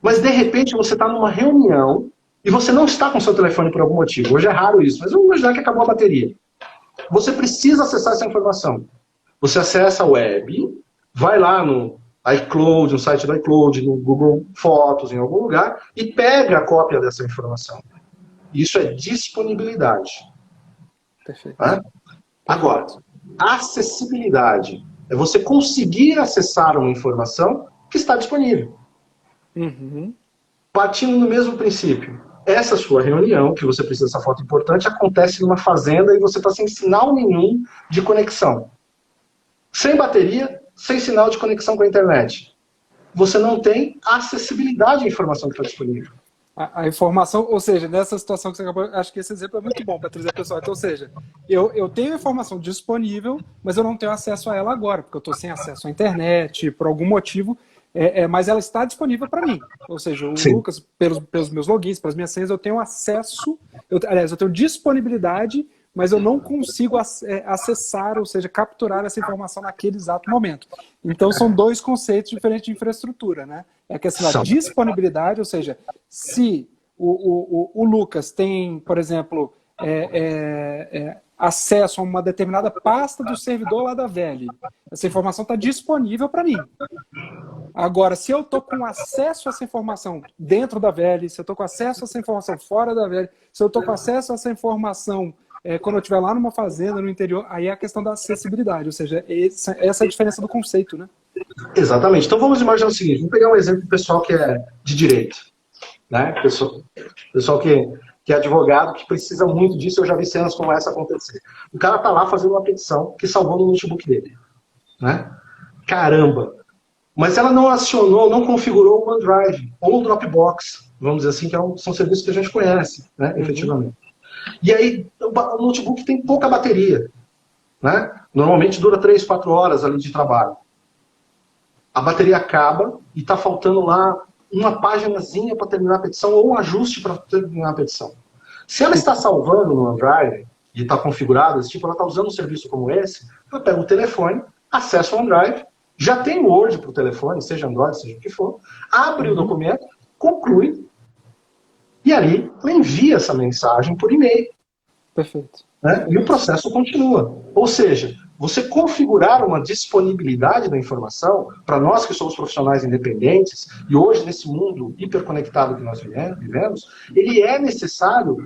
Mas, de repente, você está numa reunião e você não está com o seu telefone por algum motivo. Hoje é raro isso, mas vamos imaginar que acabou a bateria. Você precisa acessar essa informação. Você acessa a web, vai lá no iCloud, no site do iCloud, no Google Fotos, em algum lugar, e pega a cópia dessa informação. Isso é disponibilidade. Perfeito. Tá? Agora, acessibilidade é você conseguir acessar uma informação que está disponível. Partindo do mesmo princípio, essa sua reunião, que você precisa dessa foto importante, acontece numa fazenda e você está sem sinal nenhum de conexão. Sem bateria, sem sinal de conexão com a internet. Você não tem acessibilidade à informação que está disponível. A informação, ou seja, nessa situação que você acabou, acho que esse exemplo é muito bom para trazer a pessoa. Então, ou seja, eu tenho a informação disponível, mas eu não tenho acesso a ela agora, porque eu estou sem acesso à internet, por algum motivo, mas ela está disponível para mim. Ou seja, o Sim. Lucas, pelos meus logins, pelas minhas senhas, eu tenho acesso, aliás, eu tenho disponibilidade, mas eu não consigo acessar, ou seja, capturar essa informação naquele exato momento. Então, são 2 conceitos diferentes de infraestrutura, né? É a questão da disponibilidade, ou seja, se o Lucas tem, por exemplo, acesso a uma determinada pasta do servidor lá da VEL, essa informação está disponível para mim. Agora, se eu estou com acesso a essa informação dentro da VEL, se eu estou com acesso a essa informação fora da VEL, se eu estou com acesso a essa informação quando eu estiver lá numa fazenda, no interior, aí é a questão da acessibilidade, ou seja, essa é a diferença do conceito, né? Exatamente. Então vamos imaginar o seguinte, vamos pegar um exemplo do pessoal que é de direito, né? Pessoal que é advogado, que precisa muito disso, eu já vi cenas como essa acontecer. O cara tá lá fazendo uma petição que salvou no notebook dele, né? Caramba! Mas ela não acionou, não configurou o OneDrive ou o Dropbox, vamos dizer assim, que são serviços que a gente conhece, né? Efetivamente. E aí, o notebook tem pouca bateria, né? Normalmente dura 3, 4 horas ali de trabalho. A bateria acaba e está faltando lá uma paginazinha para terminar a petição ou um ajuste para terminar a petição. Se ela está salvando no OneDrive e está configurada, tipo, ela está usando um serviço como esse, ela pega o telefone, acessa o OneDrive, já tem o Word para o telefone, seja Android, seja o que for, abre o documento, conclui, e aí ela envia essa mensagem por e-mail. Perfeito. Né? E o processo continua. Ou seja, você configurar uma disponibilidade da informação, para nós que somos profissionais independentes, e hoje nesse mundo hiperconectado que nós vivemos, ele é necessário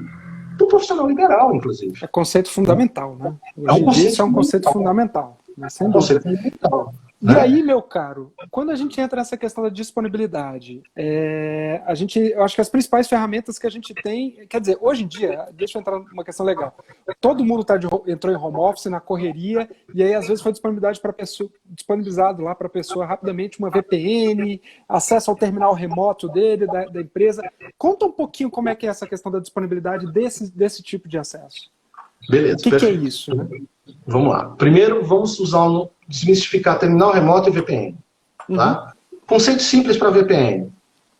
para o profissional liberal, inclusive. É conceito fundamental, né? Hoje em dia isso é um conceito fundamental. Né? Sem dúvida. Conceito fundamental. E aí, meu caro, quando a gente entra nessa questão da disponibilidade, eu acho que as principais ferramentas que a gente tem, quer dizer, hoje em dia, deixa eu entrar numa questão legal, todo mundo entrou em home office, na correria, e aí às vezes foi disponibilizado lá para a pessoa rapidamente uma VPN, acesso ao terminal remoto dele, da empresa. Conta um pouquinho como é que é essa questão da disponibilidade desse tipo de acesso. Beleza. O que é isso, né? Vamos lá. Primeiro, vamos desmistificar terminal remoto e VPN. Tá? Conceito simples para VPN.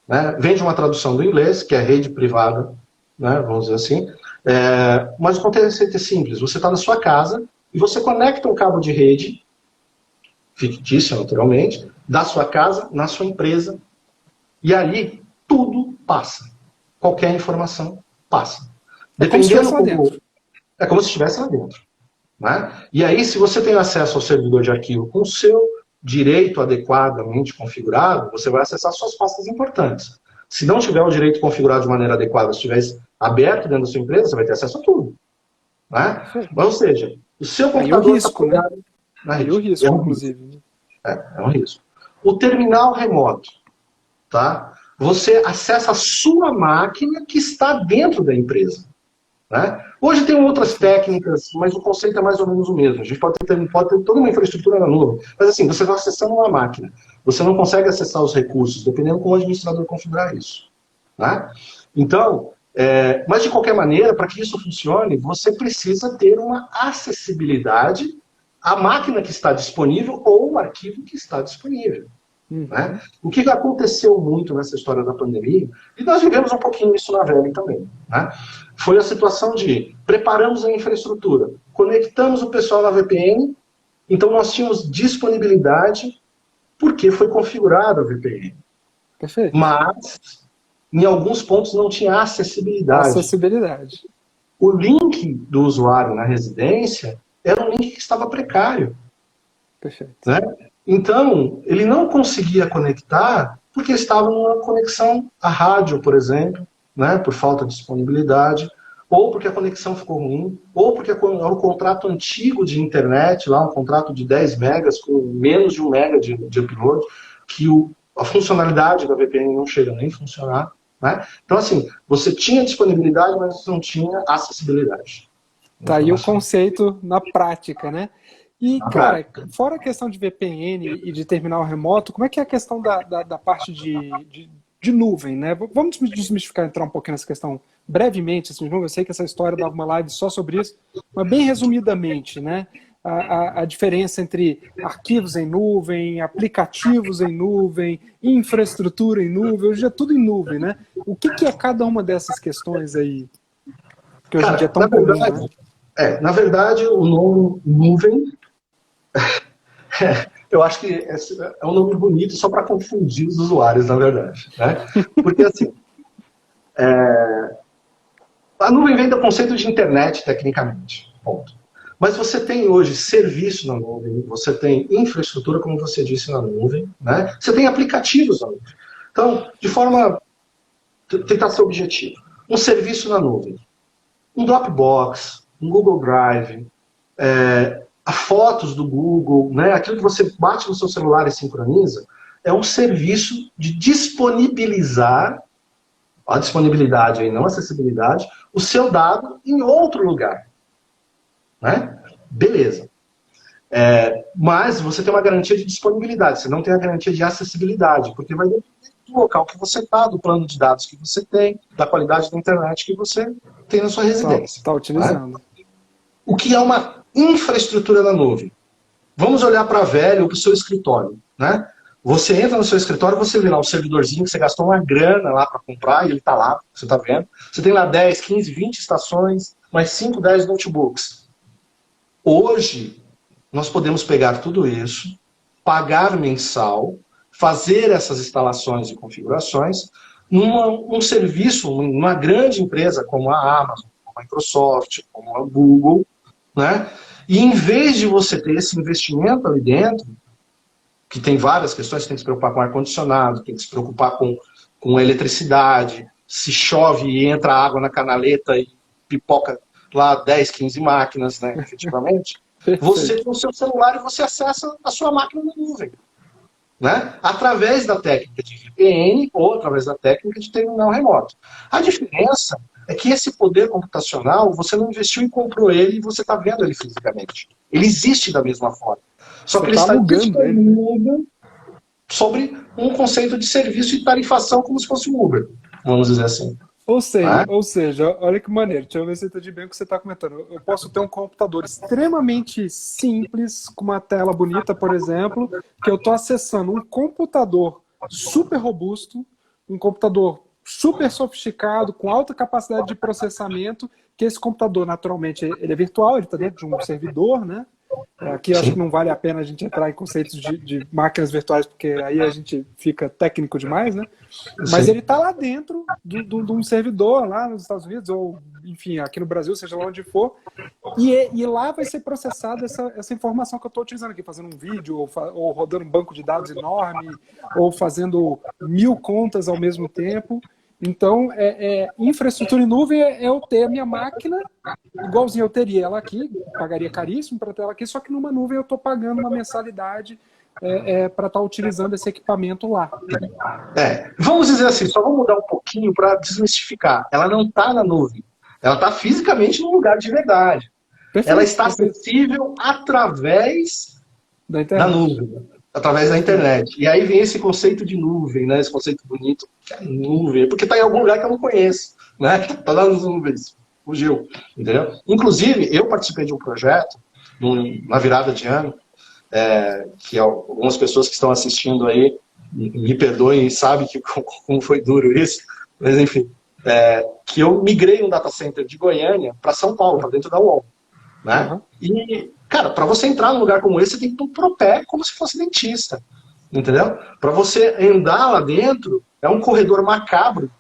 Né? Vem de uma tradução do inglês, que é rede privada, né? Vamos dizer assim. Mas o conceito é simples. Você está na sua casa e você conecta um cabo de rede, fictício naturalmente, da sua casa na sua empresa. E ali tudo passa. Qualquer informação passa. Dependendo é como se estivesse lá dentro. Né? E aí, se você tem acesso ao servidor de arquivo com o seu direito adequadamente configurado, você vai acessar suas pastas importantes. Se não tiver o direito configurado de maneira adequada, se estiver aberto dentro da sua empresa, você vai ter acesso a tudo. Né? Ou seja, o seu computador está plugado na rede. O risco, inclusive. É um risco. O terminal remoto. Tá? Você acessa a sua máquina que está dentro da empresa. Né? Hoje tem outras técnicas, mas o conceito é mais ou menos o mesmo. A gente pode ter toda uma infraestrutura na nuvem, mas assim, você está acessando uma máquina. Você não consegue acessar os recursos, dependendo como o administrador configurar isso. Né? Então, mas de qualquer maneira, para que isso funcione, você precisa ter uma acessibilidade à máquina que está disponível ou ao arquivo que está disponível. Né? O que aconteceu muito nessa história da pandemia, e nós vivemos um pouquinho isso na Veli também, né? Foi a situação de preparamos a infraestrutura, conectamos o pessoal na VPN, então nós tínhamos disponibilidade porque foi configurada a VPN. Perfeito. Mas, em alguns pontos, não tinha acessibilidade. O link do usuário na residência era um link que estava precário. Perfeito. Né? Então, ele não conseguia conectar porque estava numa conexão à rádio, por exemplo, né, por falta de disponibilidade, ou porque a conexão ficou ruim, ou porque era um contrato antigo de internet, lá, um contrato de 10 megas com menos de 1 mega de upload, que a funcionalidade da VPN não chega nem a funcionar. Né? Então, assim, você tinha disponibilidade, mas não tinha acessibilidade. Tá aí o conceito na prática, né? E, cara, fora a questão de VPN e de terminal remoto, como é que é a questão da parte de nuvem, né? Vamos desmistificar, entrar um pouquinho nessa questão brevemente, assim, de novo. Eu sei que essa história dava uma live só sobre isso, mas bem resumidamente, né? A diferença entre arquivos em nuvem, aplicativos em nuvem, infraestrutura em nuvem, hoje é tudo em nuvem, né? O que é cada uma dessas questões aí? Que hoje em dia é tão comum, né? Na verdade, o nome nuvem eu acho que é um nome bonito só para confundir os usuários, na verdade. Né? Porque, assim, a nuvem vem do conceito de internet, tecnicamente. Ponto. Mas você tem hoje serviço na nuvem, você tem infraestrutura, como você disse, na nuvem, né? Você tem aplicativos na nuvem. Então, de forma tentar ser objetivo, um serviço na nuvem, um Dropbox, um Google Drive, fotos do Google, né? Aquilo que você bate no seu celular e sincroniza, é um serviço de disponibilizar, a disponibilidade aí, não a acessibilidade, o seu dado em outro lugar. Né? Beleza. Mas você tem uma garantia de disponibilidade, você não tem a garantia de acessibilidade, porque vai depender do local que você está, do plano de dados que você tem, da qualidade da internet que você tem na sua residência. Está utilizando. Né? O que é uma infraestrutura na nuvem? Vamos olhar para a Veli ou para o seu escritório. Né? Você entra no seu escritório, você vê lá um servidorzinho que você gastou uma grana lá para comprar, e ele está lá, você está vendo. Você tem lá 10, 15, 20 estações, mais 5, 10 notebooks. Hoje, nós podemos pegar tudo isso, pagar mensal, fazer essas instalações e configurações num serviço, numa grande empresa como a Amazon, como a Microsoft, como a Google, né? E em vez de você ter esse investimento ali dentro, que tem várias questões, você tem que se preocupar com ar-condicionado, tem que se preocupar com eletricidade, se chove e entra água na canaleta e pipoca lá 10, 15 máquinas, né, efetivamente, você tem o seu celular e você acessa a sua máquina na nuvem, né, através da técnica de VPN ou através da técnica de terminal remoto. A diferença é que esse poder computacional, você não investiu e comprou ele e você está vendo ele fisicamente. Ele existe da mesma forma. Só que ele está disponível sobre um conceito de serviço e tarifação como se fosse um Uber, vamos dizer assim. Ou seja, olha que maneiro, deixa eu ver se eu entendi bem o que você está comentando. Eu posso ter um computador extremamente simples, com uma tela bonita, por exemplo, que eu estou acessando um computador super robusto, um computador super sofisticado, com alta capacidade de processamento, que esse computador, naturalmente, ele é virtual, ele está dentro de um servidor, né? Aqui eu acho que não vale a pena a gente entrar em conceitos de máquinas virtuais, porque aí a gente fica técnico demais, né? Mas ele está lá dentro de um servidor, lá nos Estados Unidos, ou enfim, aqui no Brasil, seja lá onde for, e lá vai ser processada essa informação que eu estou utilizando aqui, fazendo um vídeo, ou rodando um banco de dados enorme, ou fazendo 1000 contas ao mesmo tempo. Então, infraestrutura em nuvem é eu ter a minha máquina, igualzinho eu teria ela aqui, pagaria caríssimo para ter ela aqui, só que numa nuvem eu estou pagando uma mensalidade para estar utilizando esse equipamento lá. Vamos dizer assim, só vamos mudar um pouquinho para desmistificar. Ela não está na nuvem, ela está fisicamente num lugar de verdade. Perfeito, ela está acessível através da nuvem. Através da internet. E aí vem esse conceito de nuvem, né? Esse conceito bonito, que é nuvem, porque está em algum lugar que eu não conheço, né? Está lá nas nuvens, fugiu, entendeu? Inclusive, eu participei de um projeto, na virada de ano, que algumas pessoas que estão assistindo aí, me perdoem e sabem como foi duro isso, mas enfim, que eu migrei um data center de Goiânia para São Paulo, para dentro da UOL, né? Uhum. E, cara, para você entrar num lugar como esse, você tem que ter um propé como se fosse dentista, entendeu? Para você andar lá dentro, é um corredor macabro,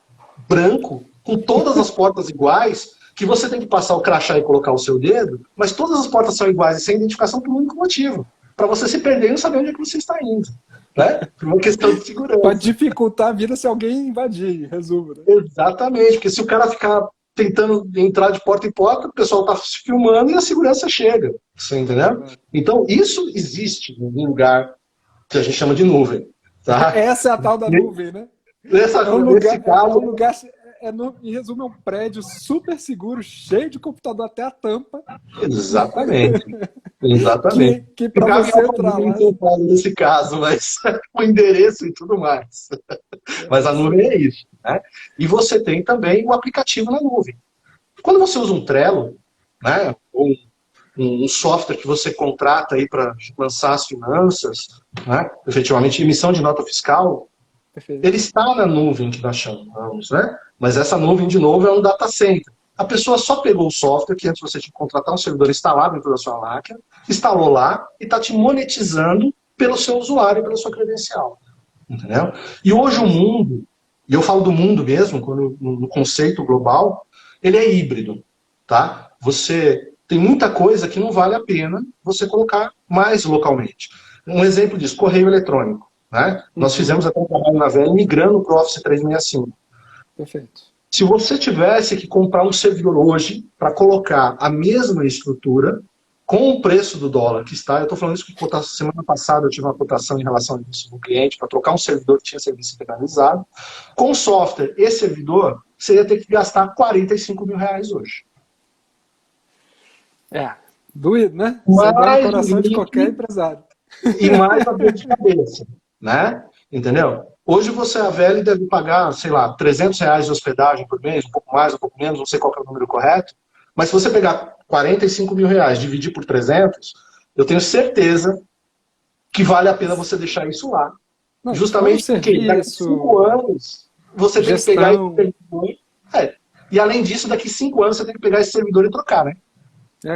branco, com todas as portas iguais, que você tem que passar o crachá e colocar o seu dedo, mas todas as portas são iguais e sem identificação por um único motivo, para você se perder e não saber onde é que você está indo, né? Por uma questão de segurança. Para dificultar a vida se alguém invadir, resumo. Né? Exatamente, porque se o cara ficar tentando entrar de porta em porta, o pessoal está se filmando e a segurança chega. Você entendeu? Então, isso existe em um lugar que a gente chama de nuvem. Tá? Essa é a tal da nuvem, né? Em resumo, é um prédio super seguro, cheio de computador até a tampa. Exatamente. Exatamente. Que para você entrar lá... nesse caso, mas o endereço e tudo mais. Mas a nuvem é isso. Né? E você tem também o aplicativo na nuvem. Quando você usa um Trello, né, ou um software que você contrata aí para lançar as finanças, né, efetivamente emissão de nota fiscal, perfeito, ele está na nuvem que nós chamamos, né? Mas essa nuvem, de novo, é um data center. A pessoa só pegou o software, que antes você tinha que contratar um servidor instalado dentro da sua máquina, instalou lá e está te monetizando pelo seu usuário, pela sua credencial. Entendeu? E hoje o mundo, e eu falo do mundo mesmo, no conceito global, ele é híbrido. Tá? Você tem muita coisa que não vale a pena você colocar mais localmente. Um exemplo disso, correio eletrônico. Né? Nós fizemos até um trabalho na VL migrando para o Office 365. Perfeito. Se você tivesse que comprar um servidor hoje para colocar a mesma estrutura com o preço do dólar que está, eu estou falando isso porque semana passada eu tive uma cotação em relação a isso no cliente para trocar um servidor que tinha serviço internalizado, com software e servidor, você ia ter que gastar R$45 mil hoje. Doído, né? Você dá no coração de qualquer empresário. E mais a dor de cabeça. Né? Entendeu? Hoje a VL deve pagar, sei lá, R$300 de hospedagem por mês, um pouco mais, um pouco menos, não sei qual é o número correto, mas se você pegar R$45 mil, dividir por 300, eu tenho certeza que vale a pena você deixar isso lá. Não, justamente porque daqui a 5 anos você tem que pegar esse servidor. E além disso, daqui a 5 anos você tem que pegar esse servidor e trocar, né?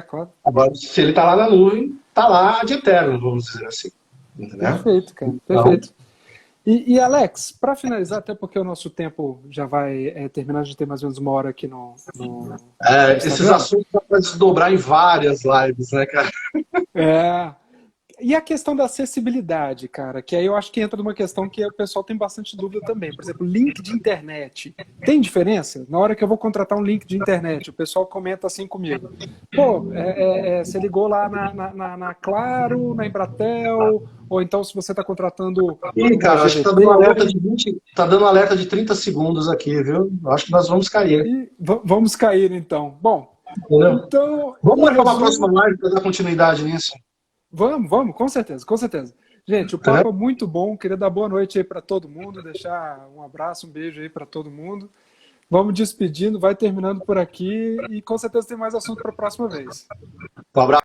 Claro. Agora, se ele está lá na nuvem, está lá de eterno, vamos dizer assim. Entendeu? Perfeito, cara. Perfeito. E Alex, para finalizar, até porque o nosso tempo já vai terminar, a gente tem mais ou menos 1 hora aqui no Esses Instagram. assuntos podem desdobrar em várias lives, né, cara? É, e a questão da acessibilidade, cara, que aí eu acho que entra numa questão que o pessoal tem bastante dúvida também. Por exemplo, link de internet. Tem diferença? Na hora que eu vou contratar um link de internet, o pessoal comenta assim comigo. Pô, você ligou lá na Claro, na Embratel, ou então se você está contratando Ih, uma cara, acho que tá GVT, dando alerta Oi, de 20, tá dando alerta de 30 segundos aqui, viu? Acho que nós vamos cair. e vamos cair então. Bom, Entendeu? então, Vamos em marcar uma próxima resumo, live para dar continuidade nisso. vamos, com certeza, com certeza. Gente, o Né? papo é muito bom. Queria dar boa noite aí para todo mundo, deixar um abraço, um beijo aí para todo mundo. Vamos despedindo, vai terminando por aqui e com certeza tem mais assunto para a próxima vez. Um abraço.